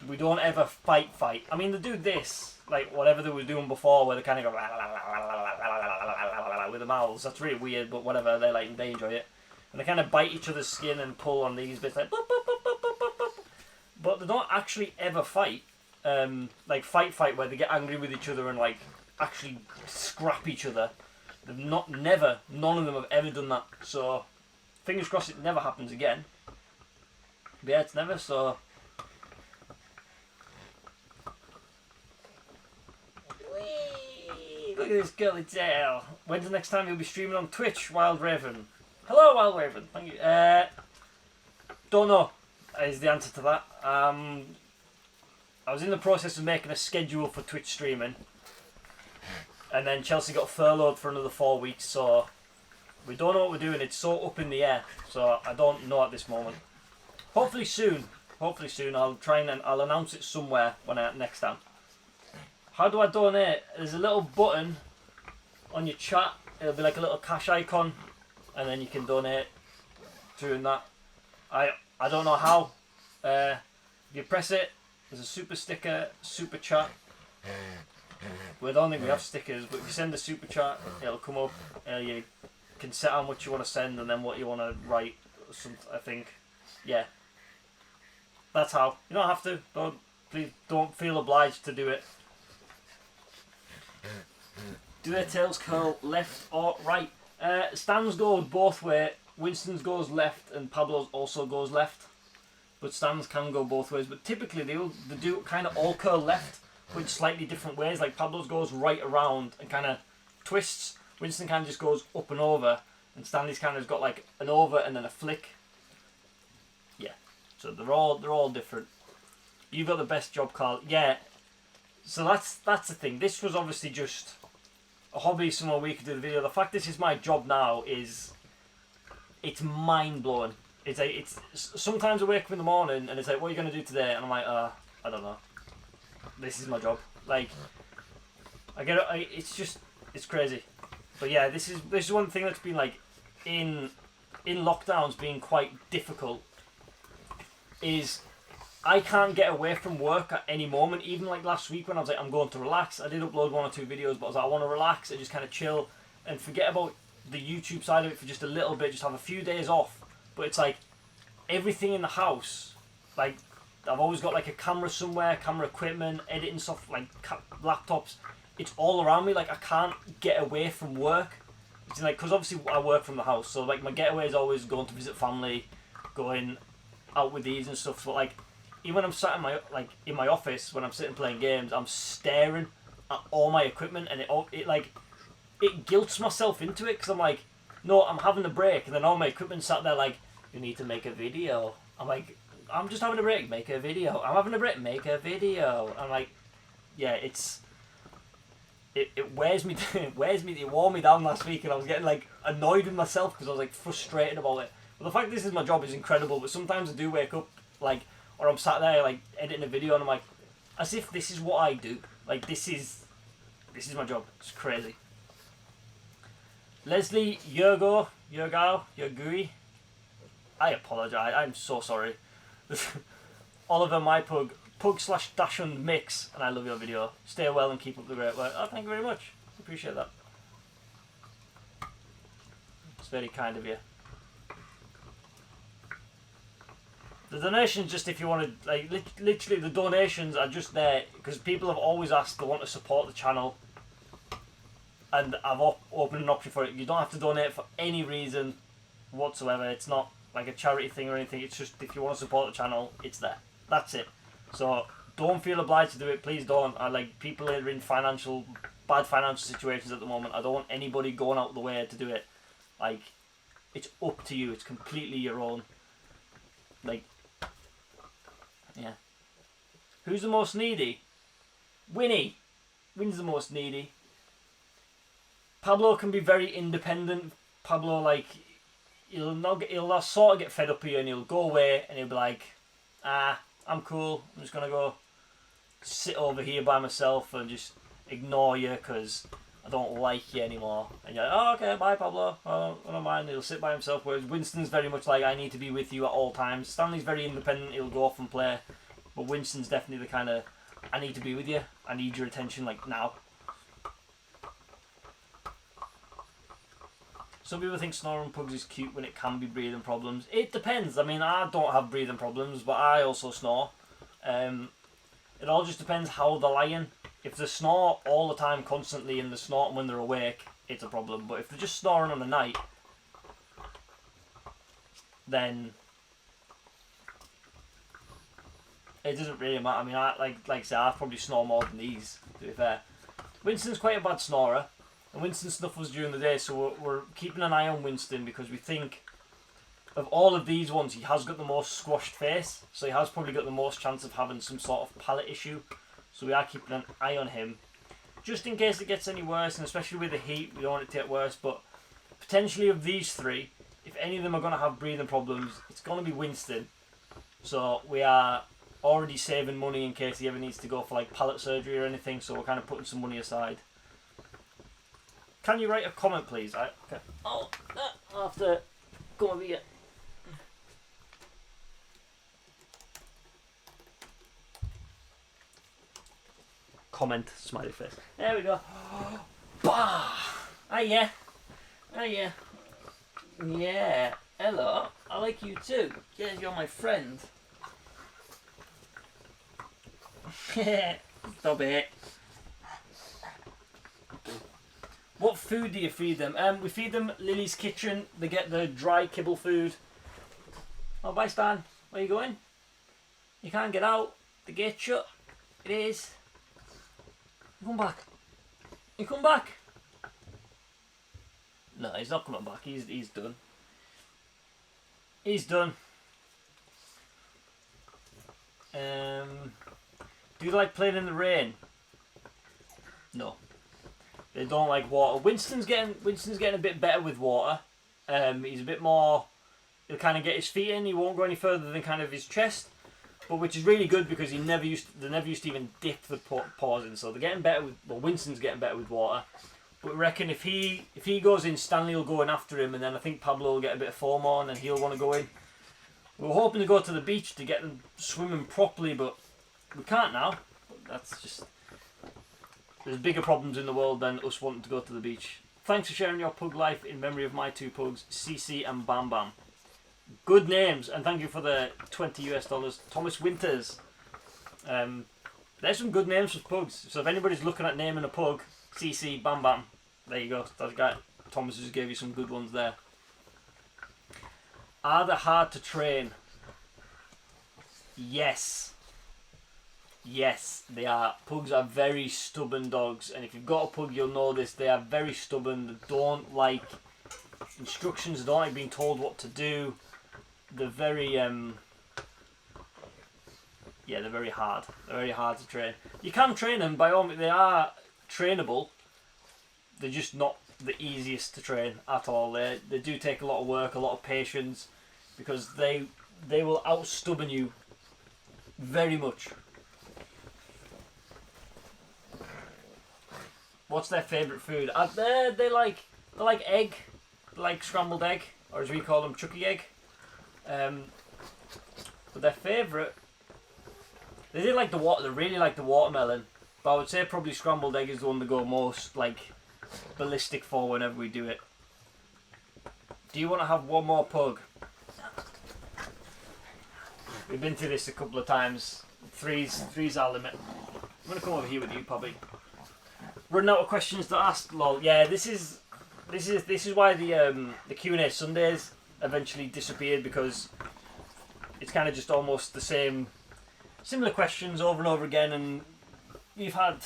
We don't ever fight. I mean, they do this, like whatever they were doing before, where they kind of go with the mouths. That's really weird, but whatever. They enjoy it, and they kind of bite each other's skin and pull on these bits, like. But they don't actually ever fight. Like fight where they get angry with each other and like actually scrap each other. They've none of them have ever done that. So, fingers crossed it never happens again. But yeah, it's never, so. Whee! Look at this girly tail. When's the next time you'll be streaming on Twitch, Wild Raven? Hello, Wild Raven. Thank you. Don't know, is the answer to that. I was in the process of making a schedule for Twitch streaming. And then Chelsea got furloughed for another 4 weeks, so we don't know what we're doing. It's so up in the air, so I don't know at this moment. Hopefully soon. I'll try and I'll announce it somewhere when next time. How do I donate? There's a little button on your chat. It'll be like a little cash icon, and then you can donate through that. I don't know how. If you press it, there's a super sticker, super chat. We don't think we have stickers, but if you send a super chat, it'll come up. You can set how much you want to send and then what you want to write. I think, yeah. That's how. You don't have to. Please don't feel obliged to do it. Do their tails curl left or right? Stan's goes both way. Winston's goes left, and Pablo's also goes left. But Stan's can go both ways. But typically they do kind of all curl left. Which slightly different ways, like Pablo's goes right around and kind of twists. Winston kind of just goes up and over, and Stanley's kind of got like an over and then a flick. Yeah, so they're all different. You've got the best job, Carl. Yeah, so that's the thing. This was obviously just a hobby, somewhere we could do the video. The fact this is my job now it's mind blowing. It's sometimes I wake up in the morning and it's like, what are you gonna do today? And I'm like, I don't know. This is my job. Like, it's crazy. But yeah, this is one thing that's been like in lockdowns being quite difficult. Is I can't get away from work at any moment. Even like last week when I was like, I'm going to relax. I did upload 1 or 2 videos, but I was like, I want to relax and just kind of chill and forget about the YouTube side of it for just a little bit. Just have a few days off. But it's like everything in the house, like. I've always got like a camera somewhere, camera equipment, editing stuff, like laptops. It's all around me. Like I can't get away from work. It's like, because obviously I work from the house, so like my getaway is always going to visit family, going out with these and stuff. But like even when I'm sat in my office when I'm sitting playing games, I'm staring at all my equipment, and it guilts myself into it because I'm like, no, I'm having a break, and then all my equipment sat there like, you need to make a video. I'm like, I'm just having a break, make a video. I'm having a break, make a video. I'm like, yeah, it wears me it wore me down last week, and I was getting like annoyed with myself because I was like frustrated about it. But the fact this is my job is incredible, but sometimes I do wake up like, or I'm sat there like editing a video and I'm like, as if this is what I do. Like this is my job. It's crazy. Leslie Yurgui, I apologise. I'm so sorry. Oliver, my pug, pug/dachshund mix, and I love your video. Stay well and keep up the great work. Oh, thank you very much. Appreciate that. It's very kind of you. The donations, just if you want to, like, literally the donations are just there because people have always asked they want to support the channel, and I've opened an option for it. You don't have to donate for any reason whatsoever. It's not like a charity thing or anything. It's just if you want to support the channel, it's there. That's it. So don't feel obliged to do it. Please don't. I like people that are in bad financial situations at the moment. I don't want anybody going out the way to do it. Like, it's up to you. It's completely your own. Like, yeah. Who's the most needy? Winnie. Winnie's the most needy. Pablo can be very independent. Pablo, like, he'll sort of get fed up with you and he'll go away and he'll be like, I'm cool. I'm just going to go sit over here by myself and just ignore you because I don't like you anymore. And you're like, oh, okay, bye, Pablo. Oh, I don't mind. He'll sit by himself. Whereas Winston's very much like, I need to be with you at all times. Stanley's very independent. He'll go off and play. But Winston's definitely the kind of, I need to be with you. I need your attention, like, now. Some people think snoring pugs is cute when it can be breathing problems. It depends. I mean, I don't have breathing problems, but I also snore. It all just depends how they're lying. If they snore all the time, constantly, and they're snorting when they're awake, it's a problem. But if they're just snoring on the night, then it doesn't really matter. I mean, like I say, I probably snore more than these, to be fair. Winston's quite a bad snorer, and Winston snuffles during the day, so we're keeping an eye on Winston because we think of all of these ones, he has got the most squashed face, so he has probably got the most chance of having some sort of palate issue. So we are keeping an eye on him, just in case it gets any worse, and especially with the heat, we don't want it to get worse. But potentially of these three, if any of them are going to have breathing problems, it's going to be Winston. So we are already saving money in case he ever needs to go for like palate surgery or anything, so we're kind of putting some money aside. Can you write a comment, please? Okay. Oh, I'll have to go over here. Comment, smiley face. There we go. Bah! Ah, yeah. Ah, yeah. Yeah. Hello. I like you too. Yes, you're my friend. Stop it. What food do you feed them? We feed them Lily's Kitchen. They get the dry kibble food. Oh, bye, Stan. Where are you going? You can't get out. The gate's shut. It is. You come back. You come back. No, he's not coming back. He's done. He's done. Do you like playing in the rain? No. They don't like water. Winston's getting a bit better with water. He's a bit more. He'll kind of get his feet in. He won't go any further than kind of his chest, but which is really good because they never used to even dip the paws in. So they're getting better with. Well, Winston's getting better with water. But we reckon if he goes in, Stanley will go in after him, and then I think Pablo will get a bit of foam on, and he'll want to go in. We were hoping to go to the beach to get them swimming properly, but we can't now. That's just. There's bigger problems in the world than us wanting to go to the beach. Thanks for sharing your pug life in memory of my two pugs, CC and Bam Bam. Good names, and thank you for the $20 US. Thomas Winters. There's some good names for pugs. So if anybody's looking at naming a pug, CC, Bam Bam. There you go. That guy Thomas just gave you some good ones there. Are they hard to train? Yes. Yes, they are. Pugs are very stubborn dogs, and if you've got a pug, you'll know this. They are very stubborn. They don't like instructions. They don't like being told what to do. They're very, yeah, they're very hard. They're very hard to train. You can train them by all means. They are trainable. They're just not the easiest to train at all. They do take a lot of work, a lot of patience, because they will out-stubborn you very much. What's their favourite food? They like egg, like scrambled egg, or as we call them, chucky egg. But their favourite They did like the water. They really like the watermelon, but I would say probably scrambled egg is the one to go most like ballistic for whenever we do it. Do you want to have one more pug? We've been through this a couple of times. Three's our limit. I'm gonna come over here with you, Poppy. Running out of questions to ask. Lol. Yeah, this is why the Q&A Sundays eventually disappeared, because it's kind of just almost the same, similar questions over and over again, and you've had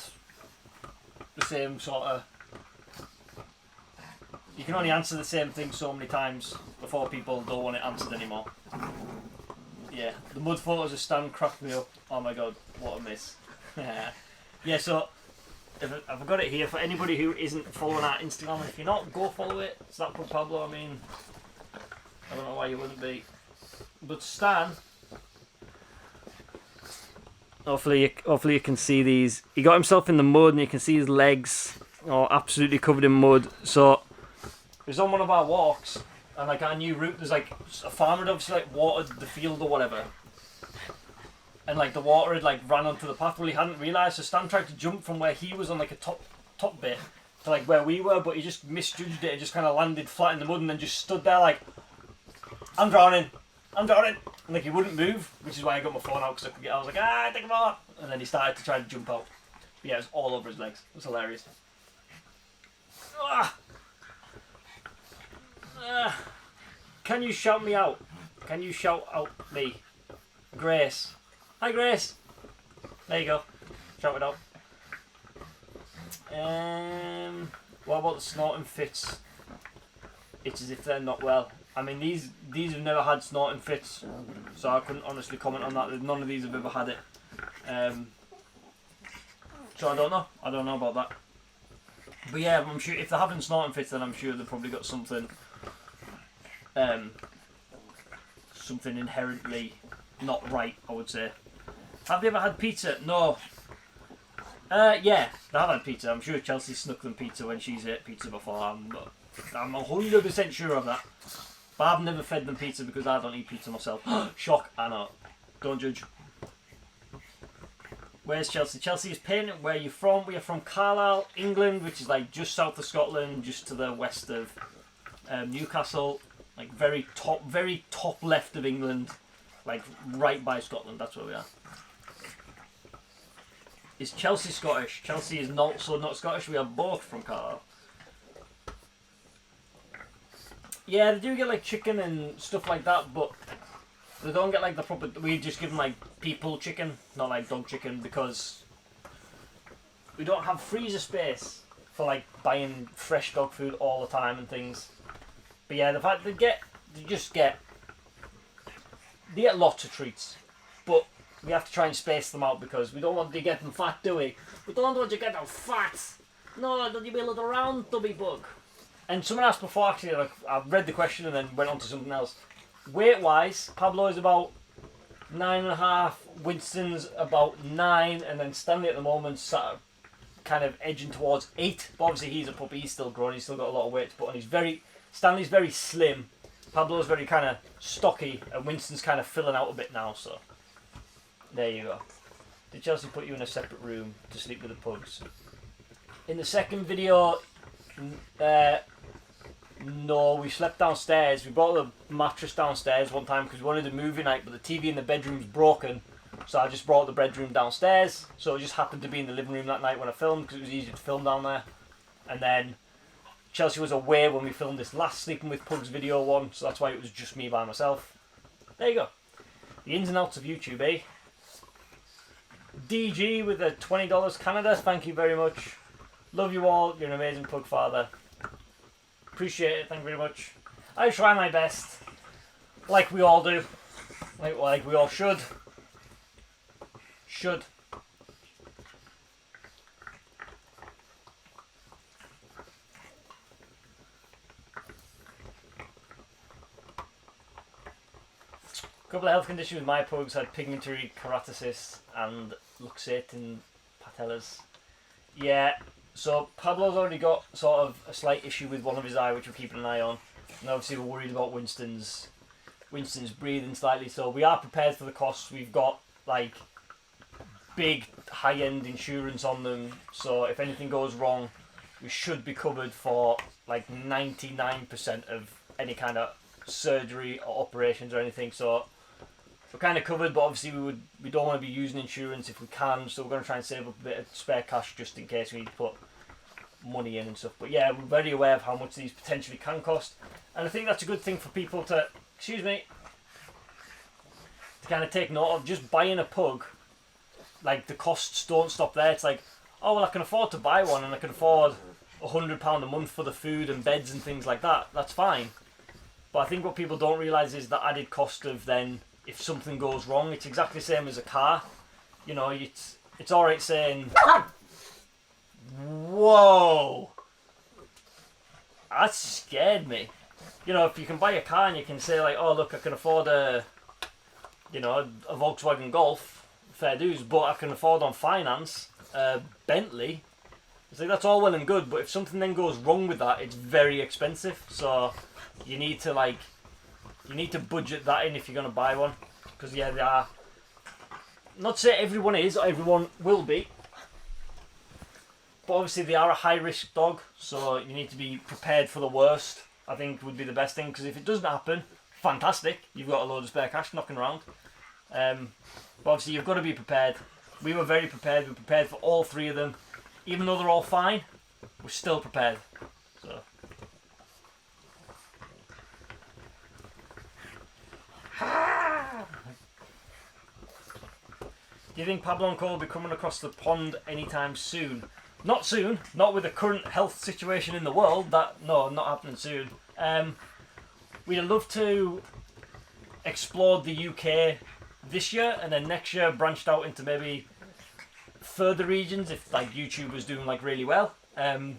the same sort of. You can only answer the same thing so many times before people don't want it answered anymore. Yeah, the mud photos of Stan cracked me up. Oh my god, what a miss. Yeah, so I've got it here for anybody who isn't following our Instagram. If you're not, go follow it. It's that for Pablo. I mean, I don't know why you wouldn't be. But Stan, hopefully you can see these. He got himself in the mud, and you can see his legs, absolutely covered in mud. So he was on one of our walks, and like our new route, there's like a farmer had obviously like watered the field or whatever, and like the water had like ran onto the path. Well, he hadn't realised, so Stan tried to jump from where he was on like a top bit to like where we were, but he just misjudged it and just kind of landed flat in the mud and then just stood there like, I'm drowning, and like he wouldn't move, which is why I got my phone out, because I was like, take him out, and then he started to try to jump out. But yeah, it was all over his legs. It was hilarious. Can you shout me out? Can you shout out me? Grace. Hi, Grace. There you go. Shout it out. What about the snorting fits? It's as if they're not well. I mean, these have never had snorting fits, so I couldn't honestly comment on that. None of these have ever had it. So I don't know. I don't know about that. But yeah, I'm sure if they're having snorting fits, then I'm sure they've probably got something something inherently not right, I would say. Have they ever had pizza? No. Yeah, they have had pizza. I'm sure Chelsea snuck them pizza when she's ate pizza before. I'm 100% sure of that. But I've never fed them pizza because I don't eat pizza myself. Shock, I know. Don't judge. Where's Chelsea? Chelsea is Payne. Where are you from? We are from Carlisle, England, which is like just south of Scotland, just to the west of Newcastle. Like very top left of England, like right by Scotland. That's where we are. Is Chelsea Scottish? Chelsea is not Scottish. We are both from Carlisle. Yeah, they do get like chicken and stuff like that, but they don't get like the proper. We just give them like people chicken, not like dog chicken, because we don't have freezer space for like buying fresh dog food all the time and things. But yeah, the fact they get lots of treats, but we have to try and space them out because we don't want to get them fat, do we? We don't want to get them fat. No, don't you be a little round tubby bug. And someone asked before, actually, like, I read the question and then went on to something else. Weight-wise, Pablo is about 9.5, Winston's about 9, and then Stanley at the moment sat kind of edging towards 8. But obviously he's a puppy, he's still growing, he's still got a lot of weight to put on. Stanley's very slim, Pablo's very kind of stocky, and Winston's kind of filling out a bit now, so there you go. Did Chelsea put you in a separate room to sleep with the pugs? In the second video, no, we slept downstairs. We brought the mattress downstairs one time because we wanted a movie night, but the TV in the bedroom's broken, so I just brought the bedroom downstairs. So it just happened to be in the living room that night when I filmed because it was easier to film down there. And then Chelsea was away when we filmed this last Sleeping with Pugs video one, so that's why it was just me by myself. There you go. The ins and outs of YouTube, eh? DG with the $20 Canada, thank you very much. Love you all, you're an amazing pug father. Appreciate it, thank you very much. I try my best, like we all do. Like we all should. Should. A couple of health conditions with my pugs had pigmentary keratosis and luxating patellas. Yeah, so Pablo's already got sort of a slight issue with one of his eye, which we're keeping an eye on. And obviously we're worried about Winston's breathing slightly, so we are prepared for the costs. We've got like big high-end insurance on them, so if anything goes wrong, we should be covered for like 99% of any kind of surgery or operations or anything. So we're kind of covered, but obviously we don't want to be using insurance if we can, so we're going to try and save up a bit of spare cash just in case we need to put money in and stuff. But yeah, we're very aware of how much these potentially can cost, and I think that's a good thing for people to, excuse me, to kind of take note of. Just buying a pug, like the costs don't stop there. It's like, oh well, I can afford to buy one and I can afford £100 a month for the food and beds and things like that. That's fine. But I think what people don't realise is the added cost of then if something goes wrong. It's exactly the same as a car. You know, it's alright saying, whoa, that scared me. You know, if you can buy a car and you can say like, oh look, I can afford a Volkswagen Golf, fair dues, but I can afford on finance Bentley. It's like, that's all well and good, but if something then goes wrong with that, it's very expensive. So you need to budget that in if you're going to buy one, because yeah, they are, not to say everyone is or everyone will be, but obviously they are a high risk dog, so you need to be prepared for the worst. I think would be the best thing, because if it doesn't happen, fantastic, you've got a load of spare cash knocking around. But obviously you've got to be prepared. We were very prepared. We were prepared for all three of them. Even though they're all fine, we're still prepared. So. Do you think Pablo and Cole will be coming across the pond anytime soon? Not soon. Not with the current health situation in the world. No, not happening soon. We'd love to explore the UK this year, and then next year branched out into maybe further regions if like YouTube was doing like really well. But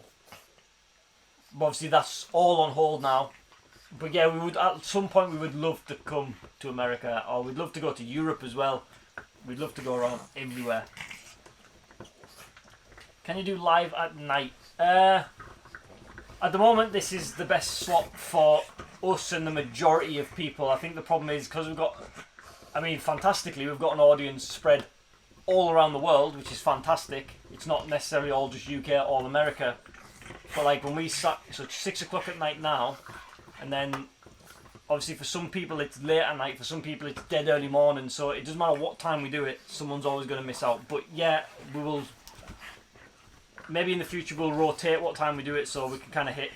obviously that's all on hold now. But yeah, we would at some point we would love to come to America, or we'd love to go to Europe as well. We'd love to go around everywhere. Can you do live at night? At the moment, this is the best slot for us and the majority of people. I think the problem is because we've got, I mean, fantastically, we've got an audience spread all around the world, which is fantastic. It's not necessarily all just UK or all America. But like when we sat, so it's 6 o'clock at night now, and then obviously for some people it's late at night, for some people it's dead early morning, so it doesn't matter what time we do it, someone's always going to miss out. But yeah, we will, maybe in the future we'll rotate what time we do it, so we can kind of hit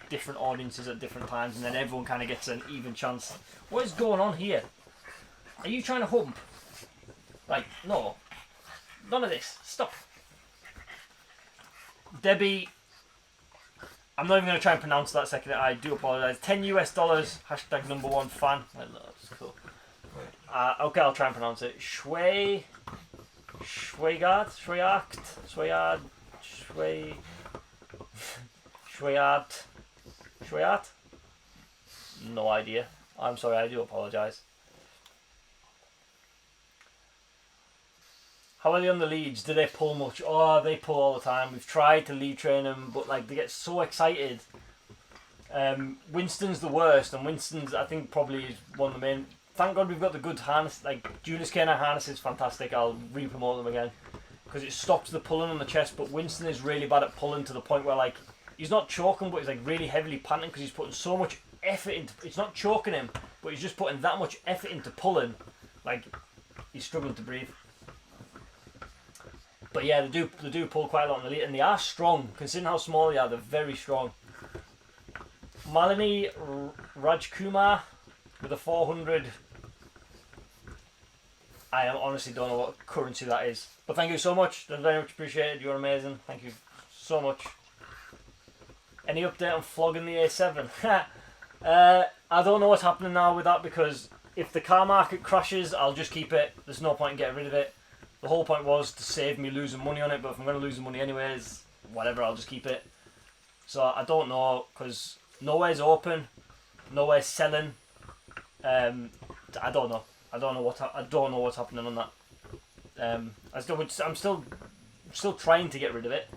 different audiences at different times, and then everyone kind of gets an even chance. What is going on here? Are you trying to hump? Like, no. None of this. Stop. Debbie, I'm not even going to try and pronounce that second. I do apologise. $10 US, hashtag #1 fan. I love it. It's cool. Okay, I'll try and pronounce it. Schwayard? No idea. I'm sorry, I do apologise. How are they on the leads? Do they pull much? Oh, they pull all the time. We've tried to lead train them, but like they get so excited. Winston's the worst, and Winston's I think probably is one of the main. Thank God we've got the good harness. Like Julius Kane harness is fantastic. I'll re-promote them again because it stops the pulling on the chest. But Winston is really bad at pulling to the point where like he's not choking, but he's like really heavily panting because he's putting so much effort into. It's not choking him, but he's just putting that much effort into pulling. Like he's struggling to breathe. But yeah, they do pull quite a lot on the lead, and they are strong. Considering how small they are, they're very strong. Malini Rajkumar with a 400. I honestly don't know what currency that is. But thank you so much. That's very much appreciated. You're amazing. Thank you so much. Any update on flogging the A7? I don't know what's happening now with that, because if the car market crashes, I'll just keep it. There's no point in getting rid of it. The whole point was to save me losing money on it, but if I'm going to lose the money anyways, whatever, I'll just keep it. So I don't know, because nowhere's open, nowhere's selling. I don't know. I don't know what's happening on that. I'm still trying to get rid of it,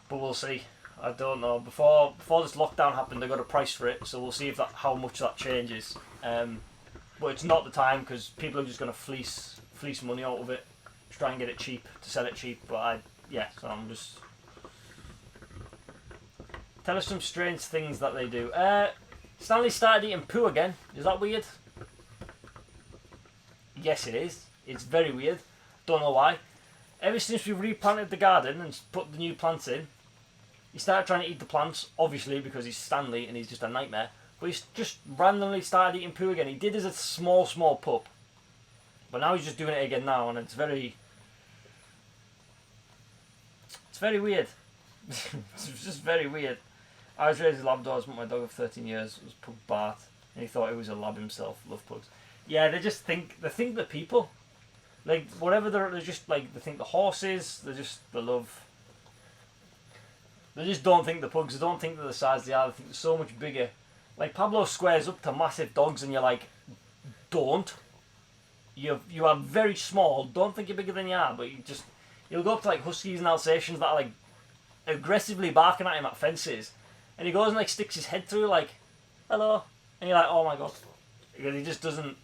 but we'll see. I don't know. Before this lockdown happened, I got a price for it, so we'll see if how much that changes. But it's not the time, because people are just going to fleece money out of it. to try and get it cheap, to sell it cheap. But so I'm just... Tell us some strange things that they do. Stanley started eating poo again. Is that weird? Yes, it is. It's very weird. Don't know why. Ever since we replanted the garden and put the new plants in, he started trying to eat the plants, obviously because he's Stanley and he's just a nightmare. But he's just randomly started eating poo again. He did as a small pup. But now he's just doing it again now, and it's very weird. It's just very weird. I was raised with Labradors, but my dog of 13 years was Pug Bart, and he thought he was a lab himself. Love pugs. Yeah, they think they're people. Like, whatever they're just like, they think the horses, they just don't think the pugs, they don't think they're the size they are, they think they're so much bigger. Like, Pablo squares up to massive dogs and you're like, don't. You are very small, don't think you're bigger than you are, but you'll go up to like huskies and Alsatians that are like aggressively barking at him at fences, and he goes and like sticks his head through like, hello, and you're like, oh my god. Because he just doesn't,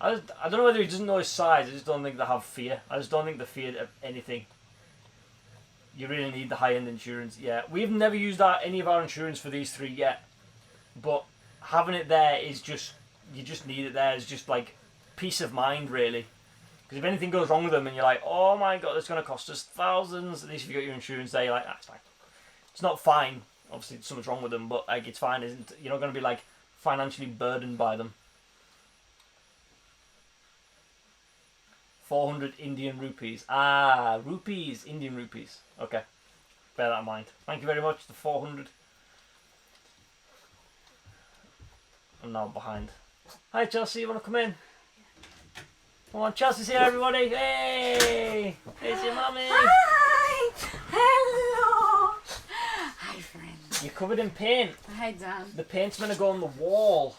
I don't know whether he doesn't know his size, I just don't think they have fear. I just don't think they're feared of anything. You really need the high-end insurance. Yeah, we've never used any of our insurance for these three yet, but having it there is just, you just need it there. It's just like peace of mind, really. Because if anything goes wrong with them and you're like, oh my god, it's going to cost us thousands, at least if you got your insurance there, you're like, that's fine. It's not fine, obviously something's wrong with them, but like, it's fine, isn't it? You're not going to be like financially burdened by them. 400 Indian rupees. Ah, rupees, Indian rupees. Okay, bear that in mind. Thank you very much, the 400. I'm now behind. Hi Chelsea, you want to come in? Come on, Chelsea's here, everybody. Hey! Here's your mummy. Hi! Hello! Hi, friend. You're covered in paint. Hi, Dan. The paint's meant to go on the wall.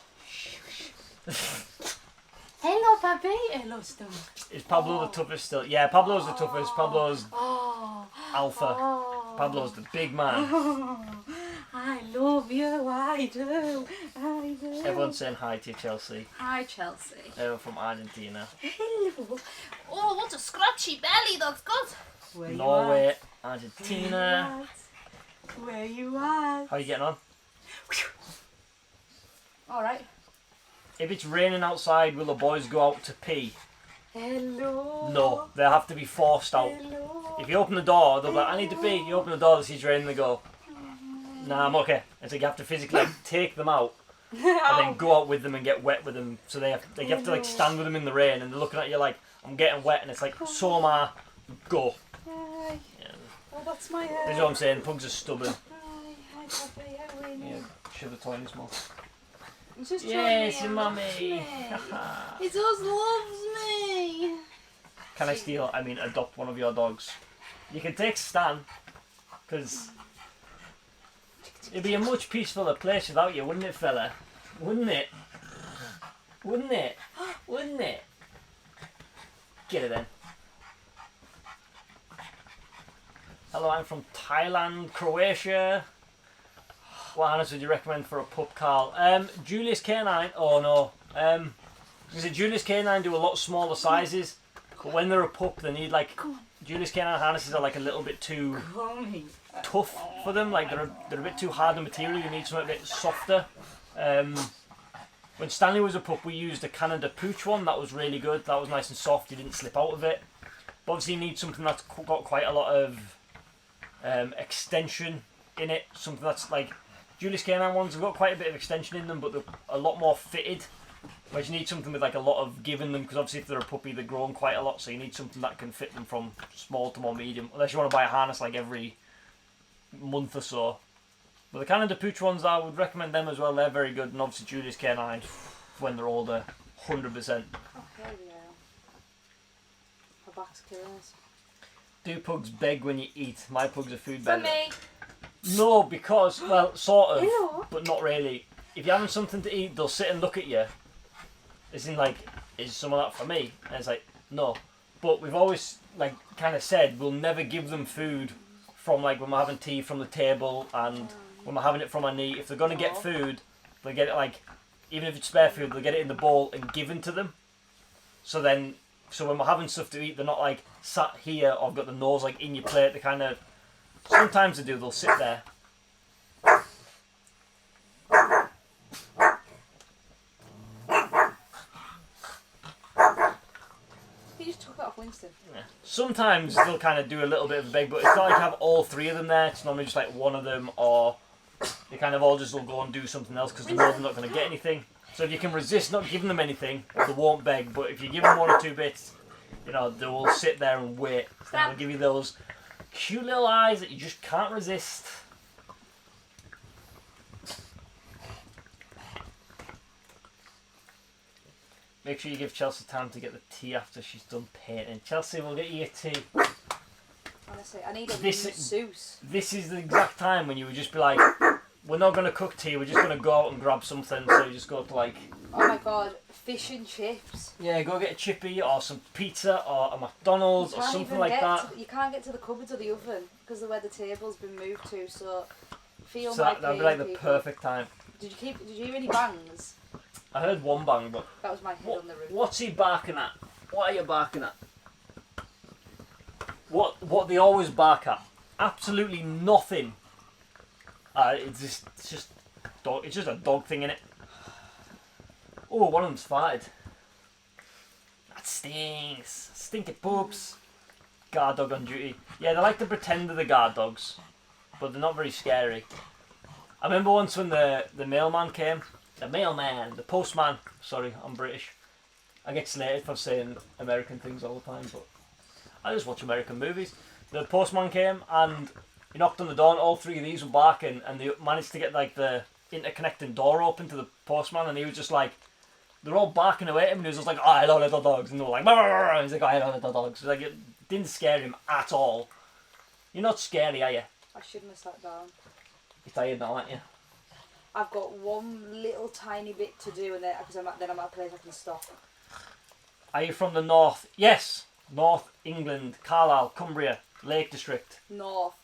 Hello, Papi. Hello, Stone. Is Pablo the toughest still? Yeah, Pablo's the toughest. Pablo's Oh. alpha. Oh. Pablo's the big man. Oh. I love you. I do. I do. Everyone's saying hi to you, Chelsea. Hi, Chelsea. Everyone from Argentina. Hello. Oh, what a scratchy belly, that's good. Where Norway, you Argentina. at? Where you at? How are you getting on? All right. If it's raining outside, will the boys go out to pee? Hello. No, they have to be forced out. Hello. If you open the door, they'll be like, I need to pee. You open the door, they see it's raining, they go, nah, I'm okay. It's like you have to physically like, take them out and then go out with them and get wet with them. So you have to like stand with them in the rain and they're looking at you like, I'm getting wet, and it's like, so am I, go. Hi. Yeah. Oh, that's my This is what I'm saying, pugs are stubborn. Hi, Papi. How are you? Yeah, shove the toy in his mouth. He's just Yes, trying your to mummy. He just loves me. Can I adopt one of your dogs? You can take Stan, because it'd be a much peacefuler place without you, wouldn't it, fella? Wouldn't it? Wouldn't it? Wouldn't it? Get it then. Hello, I'm from Thailand, Croatia. What harness would you recommend for a pup, Karl? Julius Canine. Oh no. Because Julius Canine do a lot smaller sizes, but when they're a pup, they need like Julius Canine harnesses are like a little bit too tough for them. Like they're a bit too hard on material. You need something a bit softer. When Stanley was a pup, we used a Canada Pooch one. That was really good. That was nice and soft. You didn't slip out of it. But obviously, you need something that's got quite a lot of extension in it. Something that's like Julius Canine ones have got quite a bit of extension in them, but they're a lot more fitted. Whereas you need something with like a lot of give in them, because obviously if they're a puppy, they're grown quite a lot. So you need something that can fit them from small to more medium. Unless you want to buy a harness like every month or so. But the Canada Pooch ones, I would recommend them as well. They're very good, and obviously Julius Canine when they're older, 100%. Okay, yeah. Her back's killing us. Do pugs beg when you eat? My pugs are food For beggars. me. No, because, well, sort of, Hello. but not really. If you're having something to eat, they'll sit and look at you. It's in like, is some of that for me? And it's like, no. But we've always, like, kind of said, we'll never give them food from, like, when we're having tea from the table and when we're having it from our knee. If they're going to get food, they'll get it, like, even if it's spare food, they'll get it in the bowl and given to them. So then, so when we're having stuff to eat, they're not like sat here or got the nose like in your plate. They kind of, sometimes they do, they'll sit there. He just took it off Winston. Yeah. Sometimes they'll kind of do a little bit of a beg, but it's not like have all three of them there. It's normally just like one of them, or they kind of all just will go and do something else because they know they're not going to get anything. So if you can resist not giving them anything, they won't beg. But if you give them 1 or 2 bits, you know, they will sit there and wait. And they'll give you those cute little eyes that you just can't resist. Make sure you give Chelsea time to get the tea after she's done painting. Chelsea, we'll get you your tea. Honestly, I need a masseuse. This is the exact time when you would just be like, we're not going to cook tea, we're just going to go out and grab something. So you just go to like... Oh my god, fish and chips. Yeah, go get a chippy or some pizza or a McDonald's or something like that. You can't get to the cupboards or the oven because of where the table's been moved to, so feel so my that'd be pain, like the people. perfect time. Did you hear any bangs? I heard one bang, but... That was my head on the roof. What's he barking at? What are you barking at? What they always bark at? Absolutely nothing. It's just dog. It's just a dog thing, innit? Oh, one of them's farted. That stinks. Stinky poops. Guard dog on duty. Yeah, they like to pretend they're the guard dogs, but they're not very scary. I remember once when the mailman came. The postman. Sorry, I'm British. I get slated for saying American things all the time, but I just watch American movies. The postman came and he knocked on the door and all 3 of these were barking, and they managed to get like the interconnecting door open to the postman, and he was just like, they're all barking away at him, and he was just like, oh, hello little dogs, and they were like, "Brr," and he's like, oh, hello little dogs. Like, it didn't scare him at all. You're not scary, are you? I shouldn't have sat down. You're tired now, aren't you? I've got one little tiny bit to do, and then I'm at a place I can stop. Are you from the north? Yes, North England, Carlisle, Cumbria, Lake District. North.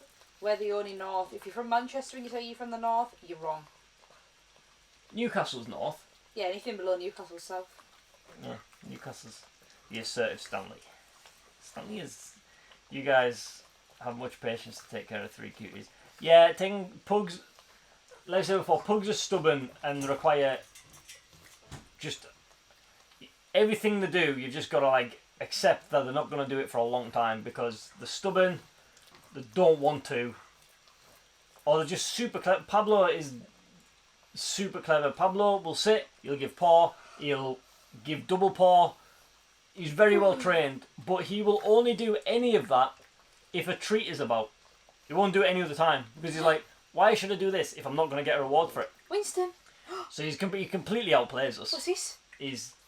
We're the only north. If you're from Manchester and you say you're from the north, you're wrong. Newcastle's north. Yeah, anything below Newcastle's south. Yeah, Newcastle's the assertive Stanley. Stanley is... You guys have much patience to take care of 3 cuties. Yeah, Pugs... Like I said before, Pugs are stubborn and require just... Everything they do, you've just got to like accept that they're not going to do it for a long time because they're stubborn, they don't want to, or they're just super clever. Pablo is super clever. Pablo will sit, he'll give paw, he'll give double paw. He's very well trained, but he will only do any of that if a treat is about. He won't do it any other time because he's like, why should I do this if I'm not going to get a reward for it? Winston. So he completely outplays us. What's this?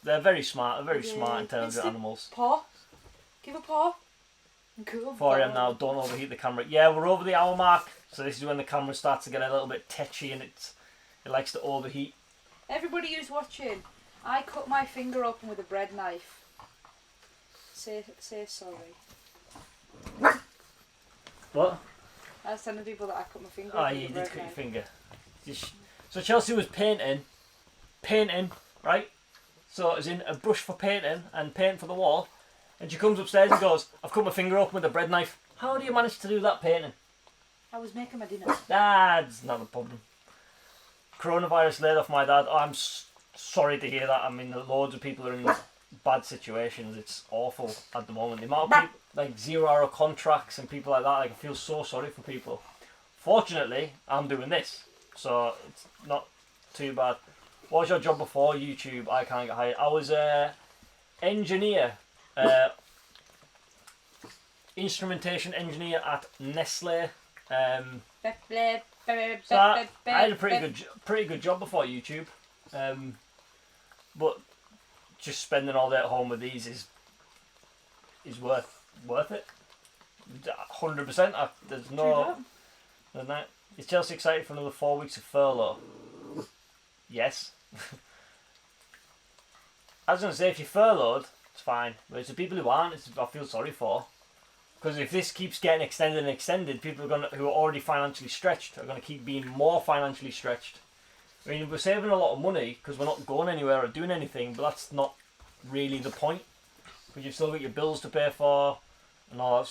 They're very smart, intelligent animals. Paw. Give a paw. Cool. 4 AM now, don't overheat the camera. Yeah, we're over the hour mark, so this is when the camera starts to get a little bit tetchy and it likes to overheat. Everybody who's watching, I cut my finger open with a bread knife. Say sorry. What? I was telling people that I cut my finger Oh, open you with a did bread cut your knife. finger. So Chelsea was painting, right? So as in a brush for painting and paint for the wall, and she comes upstairs and goes, I've cut my finger open with a bread knife. How do you manage to do that painting? I was making my dinner. That's not a problem. Coronavirus laid off my dad. Oh, I'm sorry to hear that. I mean, loads of people are in bad situations. It's awful at the moment. The amount of people, like 0-hour contracts and people like that, like, I feel so sorry for people. Fortunately, I'm doing this, so it's not too bad. What was your job before YouTube? I can't get hired. I was a engineer, instrumentation engineer at Nestle. So I had a pretty good job before YouTube, but just spending all day at home with these is worth it. 100%. There's no. Is Chelsea excited for another 4 weeks of furlough? Yes. I was going to say, if you're furloughed, it's fine. But it's the people who aren't, I feel sorry for. Because if this keeps getting extended and extended, people who are already financially stretched are going to keep being more financially stretched. I mean, we're saving a lot of money because we're not going anywhere or doing anything, but that's not really the point. because you've still got your bills to pay for, and all that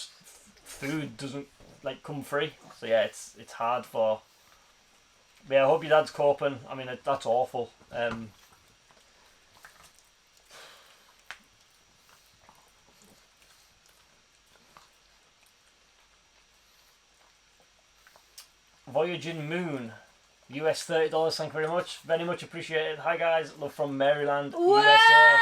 food doesn't like come free. So yeah, it's hard for. But yeah, I hope your dad's coping. I mean, that's awful. Voyaging Moon, US $30. Thank you very much. Very much appreciated. Hi guys, love from Maryland, USA.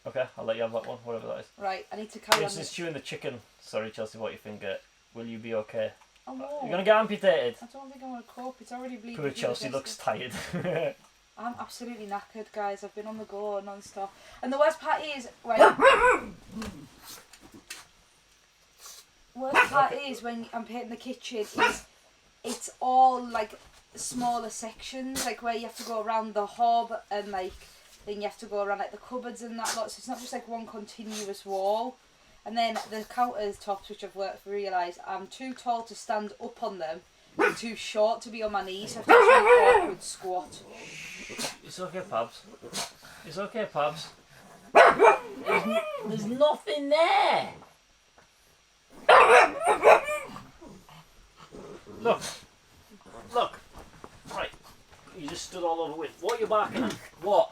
Okay, I'll let you have that one, whatever that is. Right, I need to carry on. This is chewing the chicken. Sorry, Chelsea, what you think? Will you be okay? I won't. You're gonna get amputated. I don't think I'm gonna cope. It's already bleeding. Poor Chelsea looks tired. I'm absolutely knackered, guys. I've been on the go non-stop. And the worst part is when... worst part is when I'm painting the kitchen is it's all like smaller sections, like where you have to go around the hob and like then you have to go around like the cupboards and that lot. So it's not just like one continuous wall. And then the countertops, which I've realised I'm too tall to stand up on them and too short to be on my knees. So I have to do an awkward squat. It's okay, Pabs. It's okay, Pabs. There's nothing there. Look. Look. Right. You just stood all over with. What are you barking at? What?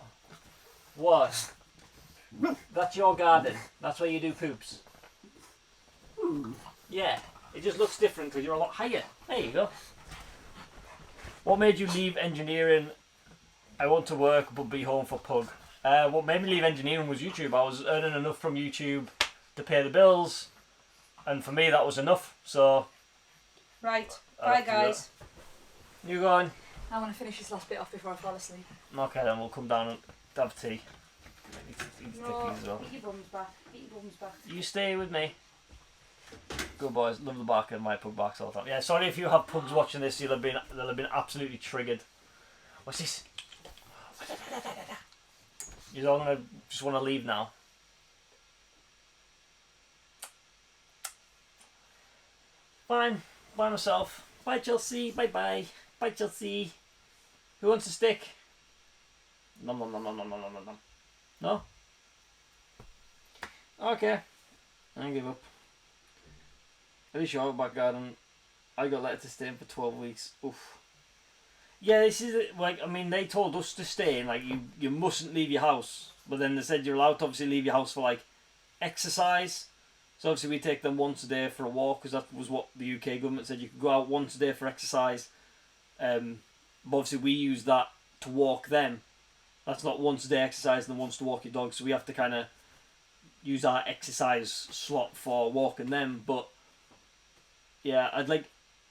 What? That's your garden. That's where you do poops. Yeah. It just looks different because you're a lot higher. There you go. What made you leave engineering? I want to work but be home for Pug. What made me leave engineering was YouTube. I was earning enough from YouTube to pay the bills, and for me that was enough. So, right, bye guys. You going? I want to finish this last bit off before I fall asleep. Okay, then we'll come down and have tea. No, get your bums back. Get your bums back. You stay with me. Good boys. Love the bark of my pug barks all the time. Yeah, sorry if you have pugs watching this. They'll have been absolutely triggered. What's this? You're all gonna just want to leave now. Fine. By myself. Bye Chelsea. Bye bye. Bye Chelsea. Who wants a stick? Nom nom nom nom nom nom nom nom. No? Okay. I give up. At least you're back garden. I got let to stay in for 12 weeks. Oof. Yeah, this is like, I mean, they told us to stay in, like, you mustn't leave your house. But then they said you're allowed to obviously leave your house for, like, exercise. So obviously we take them once a day for a walk, because that was what the UK government said. You could go out once a day for exercise. But obviously we use that to walk them. That's not once a day exercise and then once to walk your dog. So we have to kind of use our exercise slot for walking them. But yeah, I'd like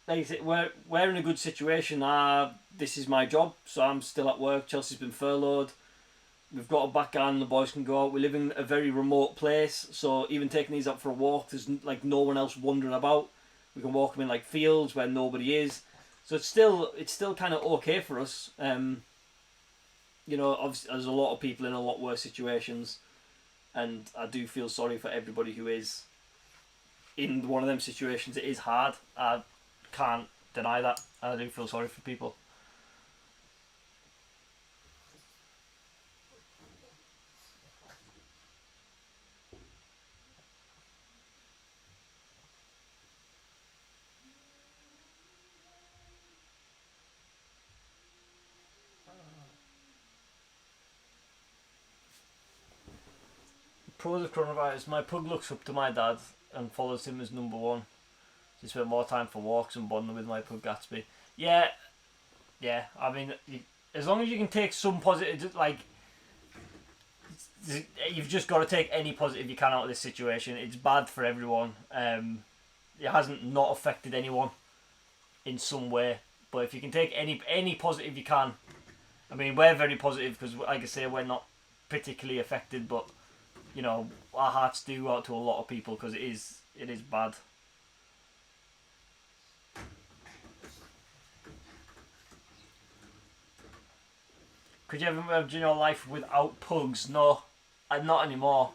I say, we're in a good situation. This is my job, so I'm still at work. Chelsea's been furloughed. We've got a back garden, the boys can go out. We live in a very remote place, so even taking these out for a walk, there's like no one else wandering about. We can walk them in like fields where nobody is. So it's still kind of okay for us. You know, obviously there's a lot of people in a lot worse situations, and I do feel sorry for everybody who is in one of them situations. It is hard. I can't deny that. I do feel sorry for people. Pros of coronavirus. My pug looks up to my dad and follows him as number one. He spent more time for walks and bonding with my pug Gatsby. Yeah. I mean, as long as you can take some positive, like, you've just got to take any positive you can out of this situation. It's bad for everyone. It hasn't not affected anyone in some way, but if you can take any positive you can. I mean, we're very positive because, like I say, we're not particularly affected, but you know, our hearts do go out to a lot of people because it is bad. Could you ever imagine your life without pugs? No, not anymore.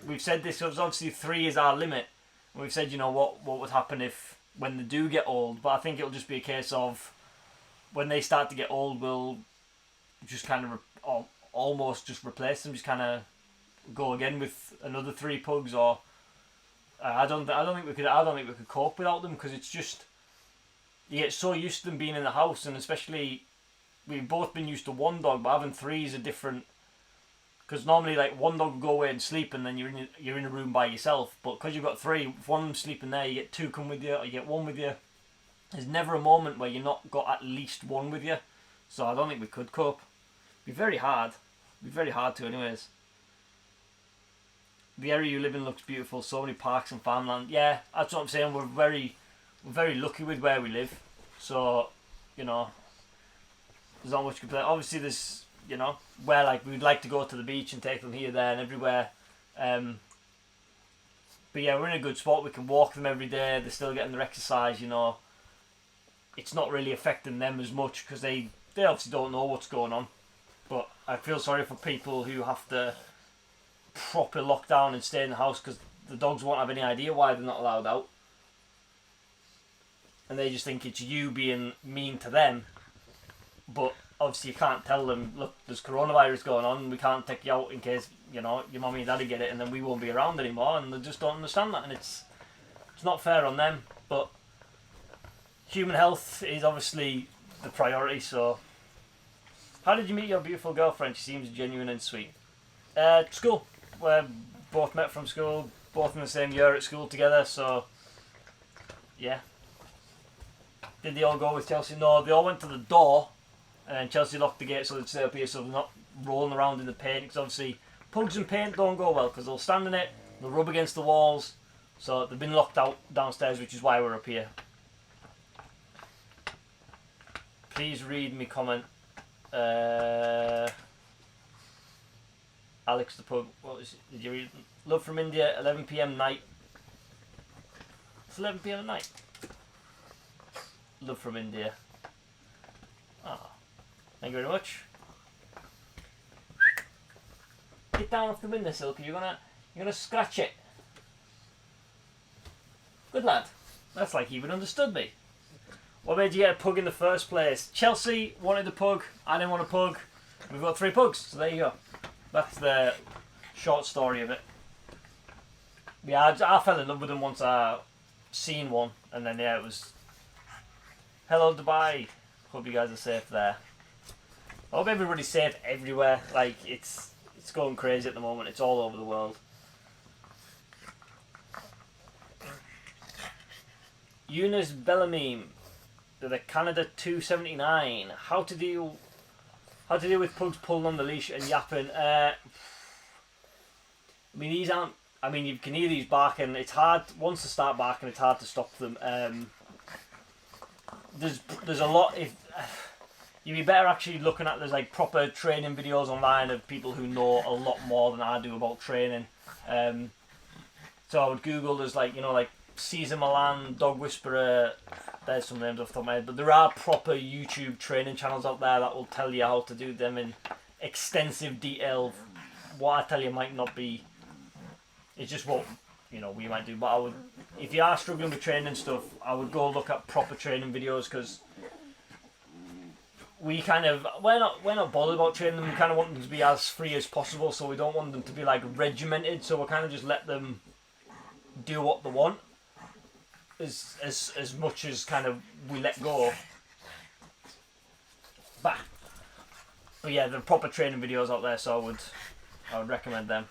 We've said this, obviously 3 is our limit. And we've said, you know, what would happen when they do get old. But I think it'll just be a case of when they start to get old, we'll just kind of almost just replace them, just kind of go again with another 3 pugs, or I don't think we could cope without them, because it's just, you get so used to them being in the house, and especially we've both been used to one dog, but having 3 is a different. Because normally, like, one dog will go away and sleep, and then you're in a room by yourself. But because you've got 3, if one of them's sleeping there, you get 2 come with you, or you get 1 with you. There's never a moment where you're not got at least 1 with you. So I don't think we could cope. It'd be very hard. It'd be very hard to, anyways. The area you live in looks beautiful. So many parks and farmland. Yeah, that's what I'm saying. We're very lucky with where we live. So, you know, there's not much complaint. Obviously, there's, you know, where like we'd like to go to the beach and take them here, there, and everywhere. But yeah, we're in a good spot. We can walk them every day. They're still getting their exercise. You know, it's not really affecting them as much because they obviously don't know what's going on. But I feel sorry for people who have to proper lock down and stay in the house because the dogs won't have any idea why they're not allowed out, and they just think it's you being mean to them. But obviously you can't tell them, look, there's coronavirus going on, we can't take you out in case, you know, your mummy and daddy get it and then we won't be around anymore, and they just don't understand that, and it's not fair on them. But human health is obviously the priority. So how did you meet your beautiful girlfriend? She seems genuine and sweet. School. We both met from school, both in the same year at school together, so yeah. Did they all go with Chelsea? No, they all went to the door, and then Chelsea locked the gate so they'd stay up here so they're not rolling around in the paint, because obviously pugs and paint don't go well because they'll stand in it, they'll rub against the walls, so they've been locked out downstairs, which is why we're up here. Please read me comment. Alex the pug, what was it? Did you read? Love from India, 11 PM night. It's 11 PM at night. Love from India. Oh, thank you very much. Get down off the windowsill, because you're gonna scratch it. Good lad. That's like he even understood me. What made you get a pug in the first place? Chelsea wanted a pug. I didn't want a pug. We've got 3 pugs, so there you go. That's the short story of it. Yeah, I fell in love with them once I seen one, and then yeah, it was. Hello Dubai. Hope you guys are safe there. I hope everybody's safe everywhere. Like it's going crazy at the moment. It's all over the world. Eunice Bellamine, the Canada 279. How to deal with pugs pulling on the leash and yapping. I mean, these aren't. I mean, you can hear these barking. It's hard once they start barking. It's hard to stop them. There's a lot. If you'd be better actually looking at, there's like proper training videos online of people who know a lot more than I do about training. So I would Google. There's like, you know, like Caesar Milan, Dog Whisperer. There's some names off the top of my head, but there are proper YouTube training channels out there that will tell you how to do them in extensive detail. What I tell you might not be. It's just what, you know, we might do. But I would, if you are struggling with training stuff, I would go look at proper training videos, because we're not bothered about training them. We kind of want them to be as free as possible, so we don't want them to be like regimented. So we kind of just let them do what they want, as much as kind of we let go. But yeah, there are proper training videos out there, so I would recommend them.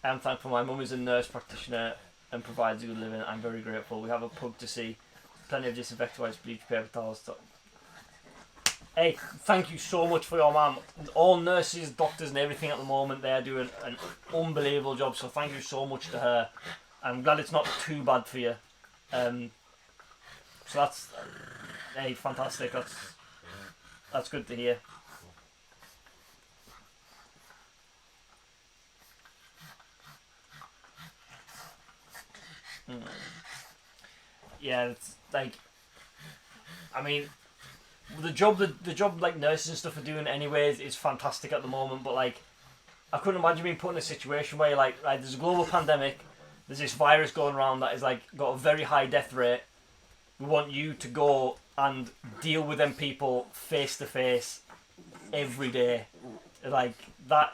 I am thankful my mum is a nurse practitioner and provides a good living. I'm very grateful. We have a pug to see. Plenty of disinfectant wipes, bleach, paper towels. Hey, thank you so much for your mum. All nurses, doctors and everything at the moment, they're doing an unbelievable job. So thank you so much to her. I'm glad it's not too bad for you. So that's, hey, fantastic. That's good to hear. Yeah, it's like, I mean, the job like nurses and stuff are doing anyways is fantastic at the moment, but like, I couldn't imagine being put in a situation where you're like there's a global pandemic, there's this virus going around that is like got a very high death rate. We want you to go and deal with them people face to face every day. Like that,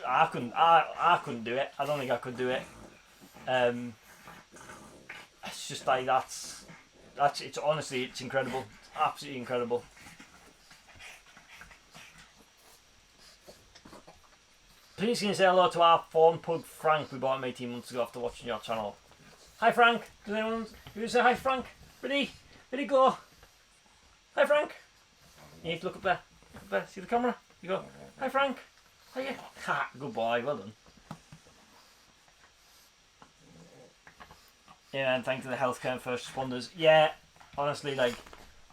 I couldn't do it. I don't think I could do it. It's just like that's it's honestly, it's incredible. It's absolutely incredible. Please can you say hello to our fawn pug Frank we bought him 18 months ago after watching your channel. Hi Frank. Does anyone say hi Frank? Ready go. Hi Frank. You need to look up there. Up there. See the camera? You go. Hi Frank. Hiya. Ha, good boy, well done. Yeah, and thanks to the healthcare and first responders. Yeah, honestly, like,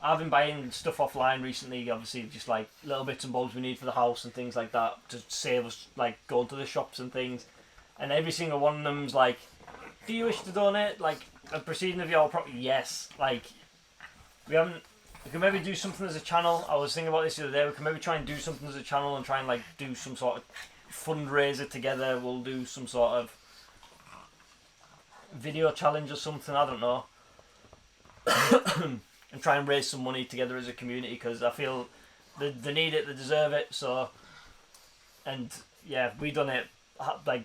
I've been buying stuff offline recently, obviously, just like little bits and bobs we need for the house and things like that to save us, like, going to the shops and things. And every single one of them's like, do you wish to donate, like, a proceeding of your property? Yes. Like, we can maybe do something as a channel. I was thinking about this the other day. We can maybe try and do something as a channel and try and, like, do some sort of fundraiser together. We'll do some sort of video challenge or something, I don't know. And try and raise some money together as a community, because I feel they need it, they deserve it. So, and yeah, we donate like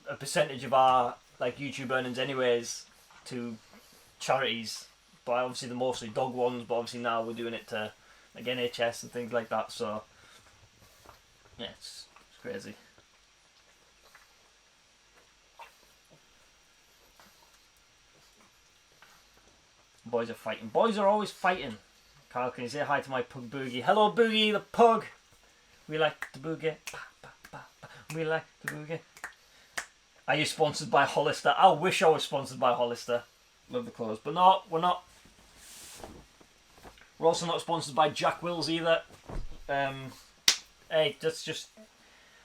a percentage of our like YouTube earnings anyways to charities, but obviously they're mostly dog ones, but obviously now we're doing it to like NHS and things like that. So yeah, it's crazy. Boys are fighting. Boys are always fighting. Carl, can you say hi to my pug Boogie? Hello Boogie, the pug. We like the boogie. We like the boogie. Are you sponsored by Hollister? I wish I was sponsored by Hollister. Love the clothes. But no, we're not. We're also not sponsored by Jack Wills either. Hey, that's just...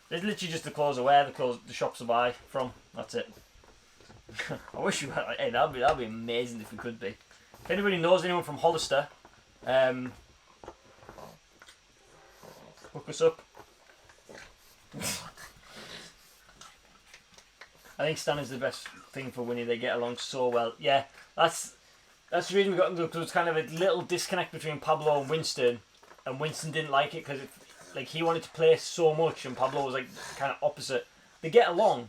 There's literally just the clothes I wear, the shops I buy from. That's it. I wish you... Hey, that'd be amazing if we could be. If anybody knows anyone from Hollister, hook us up. I think Stan is the best thing for Winnie. They get along so well. Yeah, that's the reason we got into it, because it was kind of a little disconnect between Pablo and Winston didn't like it because like he wanted to play so much, and Pablo was like kind of opposite. They get along,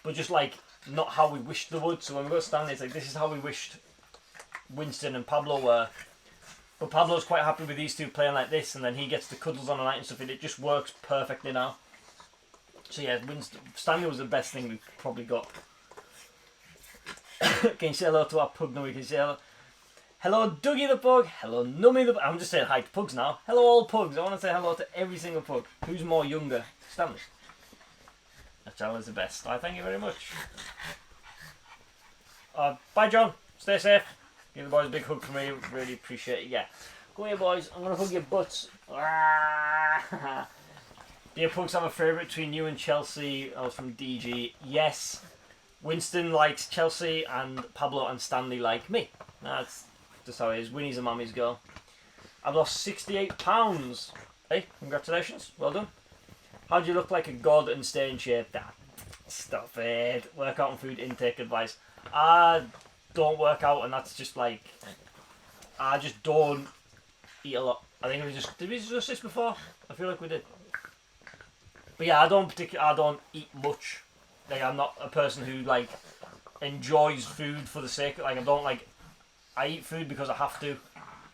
but just like not how we wished they would. So when we got Stanley, it's like this is how we wished Winston and Pablo were. But Pablo's quite happy with these two playing like this, and then he gets the cuddles on the night and stuff, and it just works perfectly now. So yeah, Stanley was the best thing we probably got. Can you say hello to our pug now? We can say hello. Hello Dougie the pug. Hello Nummy the pug. I'm just saying hi to pugs now. Hello all pugs. I want to say hello to every single pug. Who's more younger? Stanley. That channel is the best. I thank you very much. Bye John. Stay safe. Give the boys a big hug for me. Really appreciate it. Yeah. Go here boys. I'm going to hug your butts. Do your pugs have a favourite between you and Chelsea? I was from DG. Yes. Winston likes Chelsea and Pablo and Stanley like me. That's just how it is. Winnie's a mummy's girl. I've lost 68 pounds. Hey, congratulations. Well done. How do you look like a god and stay in shape? Stop it. Workout and food intake advice. I don't work out, and that's just like... I just don't eat a lot. I think we just... Did we discuss this before? I feel like we did. But yeah, I don't eat much. Like, I'm not a person who like enjoys food for the sake of, like, I don't like... I eat food because I have to.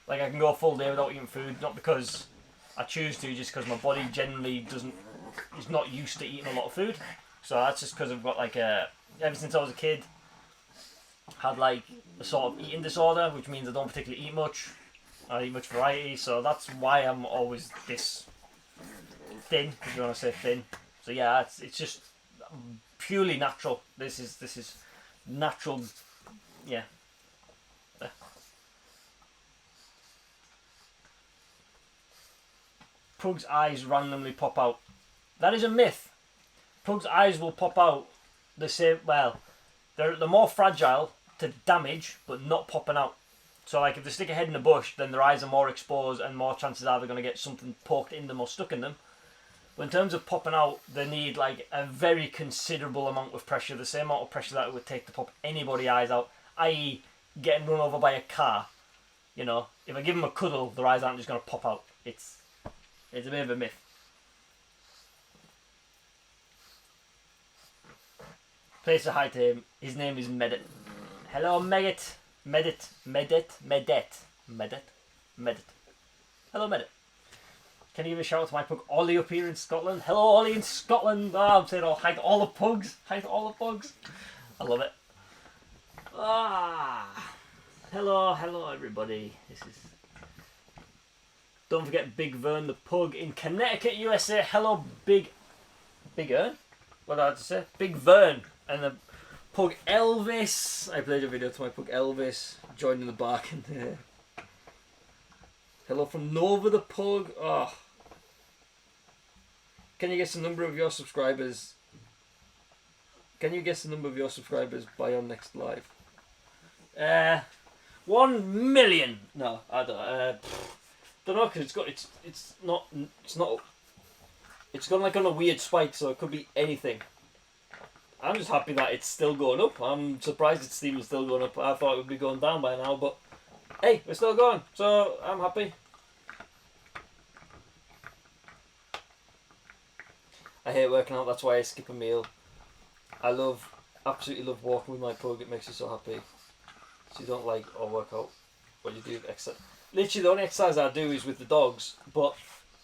Like, I can go a full day without eating food, not because I choose to, just because my body generally is not used to eating a lot of food. So that's just because I've got like ever since I was a kid, had like a sort of eating disorder, which means I don't particularly eat much. I don't eat much variety, so that's why I'm always this thin, if you want to say thin. So yeah, it's just purely natural. This is natural, yeah. Pug's eyes randomly pop out. That is a myth. Pug's eyes will pop out the same. Well, they're more fragile to damage, but not popping out. So, like, if they stick a head in a bush, then their eyes are more exposed, and more chances are they're going to get something poked in them or stuck in them. But in terms of popping out, they need like a very considerable amount of pressure, the same amount of pressure that it would take to pop anybody's eyes out, i.e., getting run over by a car. you know, if I give them a cuddle, their eyes aren't just going to pop out. It's a bit of a myth. Place a hi to him. His name is Medit. Hello, Medit. Medit. Hello, Medit. Can you give a shout out to my pug Ollie up here in Scotland? Hello, Ollie in Scotland. I'm saying hi to all the pugs. Hi to all the pugs. I love it. Hello, everybody. This is. Don't forget Big Vern the pug in Connecticut, USA. Hello, Big Ern. What did I have to say? Big Vern and the pug Elvis. I played a video to my pug Elvis joining the bark in there. Hello from Nova the pug. Oh. Can you guess the number of your subscribers? Can you guess the number of your subscribers by our next live? 1 million. No, I don't know because it's not it's gone like on a weird spike, so it could be anything. I'm just happy that it's still going up. I'm surprised it's even still going up. I thought it would be going down by now, but hey, we're still going, so I'm happy. I hate working out, that's why I skip a meal. I absolutely love walking with my pug, it makes you so happy. So you don't like or work out what you do except literally the only exercise I do is with the dogs, but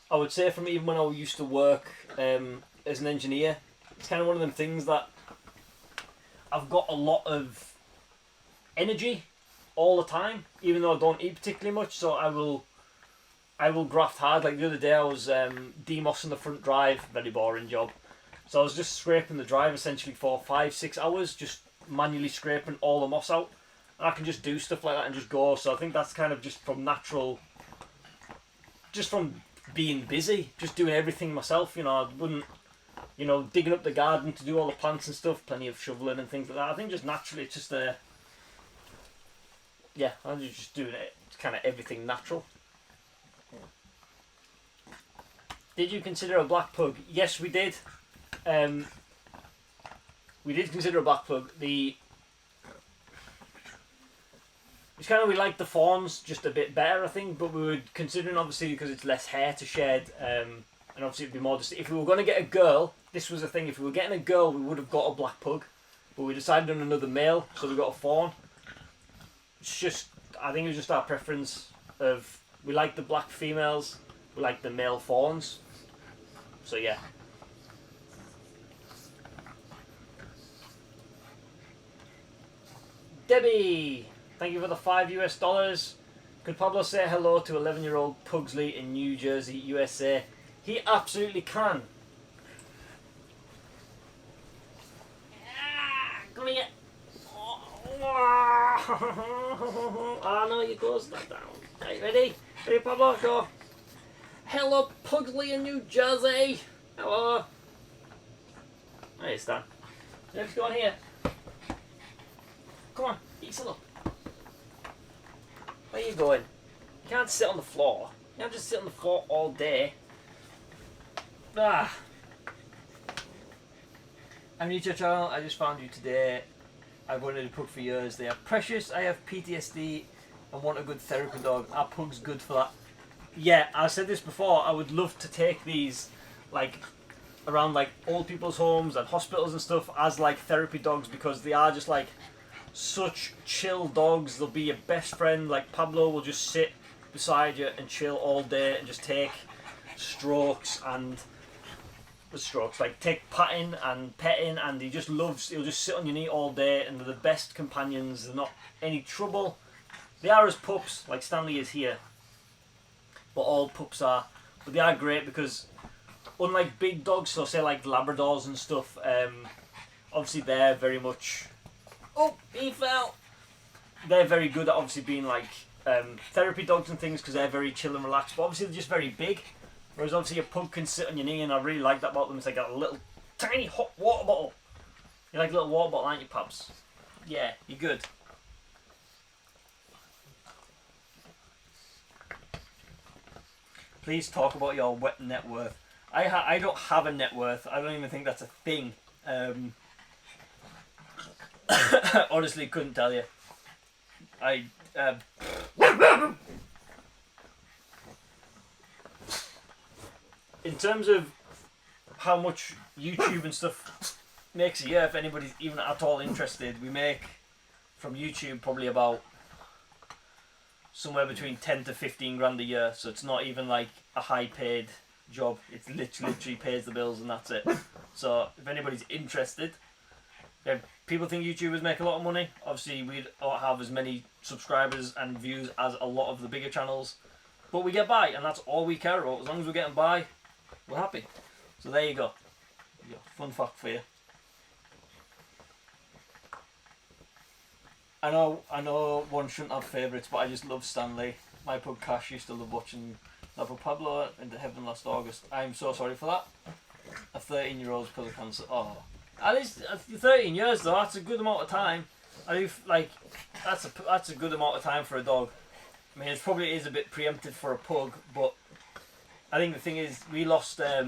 I would say from even when I used to work as an engineer, it's kind of one of them things that I've got a lot of energy all the time, even though I don't eat particularly much, so I will graft hard. Like the other day I was demossing the front drive, very boring job. So I was just scraping the drive essentially for 5-6 hours, just manually scraping all the moss out. And I can just do stuff like that and just go. So I think that's kind of just from natural, just from being busy, just doing everything myself. You know, I wouldn't, you know, digging up the garden to do all the plants and stuff, plenty of shoveling and things like that. I think just naturally, it's just yeah, I'm just doing it, it's kind of everything natural. Did you consider a black pug? Yes, we did. We did consider a black pug. It's kind of, we like the fawns just a bit better, I think, but we were considering obviously because it's less hair to shed, and obviously it'd be more just, if we were going to get a girl, this was the thing, if we were getting a girl we would have got a black pug, but we decided on another male, so we got a fawn. It's just, I think it was just our preference of, we like the black females, we like the male fawns, so yeah. Debbie, thank you for the $5 US. Could Pablo say hello to 11-year-old Pugsley in New Jersey, USA? He absolutely can. Come here. Oh no, you close that down. Right, ready? Ready, Pablo? Go. Hello, Pugsley in New Jersey. Hello. There you stand. Let's go on here. Come on, ease up. Where are you going? You can't sit on the floor. You can't just sit on the floor all day. Ah. I'm new to your channel. I just found you today. I've wanted a pug for years. They are precious. I have PTSD and want a good therapy dog. Are pugs good for that? Yeah, I said this before. I would love to take these, like, around like old people's homes and hospitals and stuff as like therapy dogs, because they are just like such chill dogs. They'll be your best friend. Like Pablo will just sit beside you and chill all day and just take strokes and like take patting and petting, and he'll just sit on your knee all day, and they're the best companions. They're not any trouble. They are as pups, like Stanley is here, but all pups are, but they are great because unlike big dogs, so say like Labradors and stuff, obviously they're very much, oh, he fell. They're very good at obviously being like therapy dogs and things because they're very chill and relaxed, but obviously they're just very big. Whereas obviously a pug can sit on your knee, and I really like that about them. It's like a little tiny hot water bottle. You like a little water bottle, aren't you, Pabs? Yeah, you're good. Please talk about your wet net worth. I don't have a net worth. I don't even think that's a thing. Honestly, couldn't tell you. In terms of how much YouTube and stuff makes a year, if anybody's even at all interested, we make from YouTube probably about somewhere between 10 to 15 grand a year. So it's not even like a high paid job. It literally pays the bills and that's it. So if anybody's interested, if people think YouTubers make a lot of money. Obviously we don't have as many subscribers and views as a lot of the bigger channels, but we get by and that's all we care about. As long as we're getting by, we're happy. So there you go. Fun fact for you. I know one shouldn't have favourites, but I just love Stanley. My Pugcast used to love watching that for Pablo into heaven last August. I'm so sorry for that. A 13-year-old's because of cancer. Oh, at least 13 years though. That's a good amount of time. I do like that's a good amount of time for a dog. I mean, it probably is a bit preempted for a pug, but I think the thing is we lost our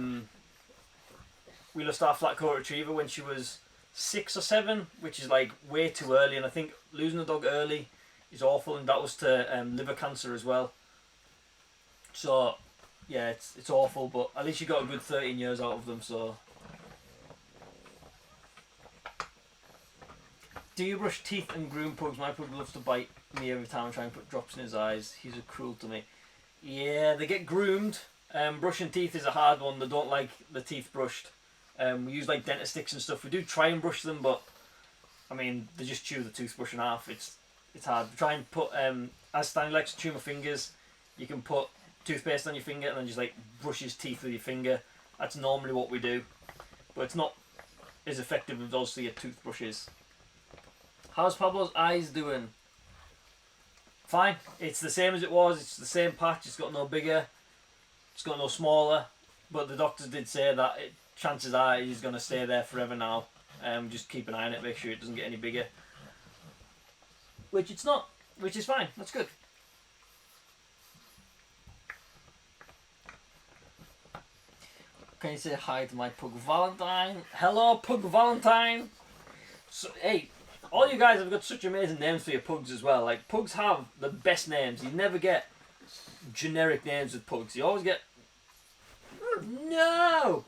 flat coat retriever when she was 6 or 7, which is like way too early, and I think losing a dog early is awful, and that was to liver cancer as well. So yeah, it's awful, but at least you got a good 13 years out of them. So do you brush teeth and groom pugs? My pug loves to bite me every time I try and put drops in his eyes. He's a cruel to me. Yeah, they get groomed. Brushing teeth is a hard one. They don't like the teeth brushed. We use like dentist sticks and stuff. We do try and brush them, but I mean they just chew the toothbrush in half. It's hard. We try and put as Stanley likes to chew my fingers, you can put toothpaste on your finger and then just like brush his teeth with your finger. That's normally what we do, but it's not as effective as obviously a toothbrush is. How's Pablo's eyes doing? Fine. It's the same as it was. It's the same patch. It's got no bigger. It's got no smaller. But the doctors did say that chances are he's going to stay there forever now. Just keep an eye on it, make sure it doesn't get any bigger. Which it's not. Which is fine. That's good. Can you say hi to my Pug Valentine? Hello, Pug Valentine. So, hey, all you guys have got such amazing names for your pugs as well. Like, pugs have the best names. You never get generic names with pugs. You always get... No!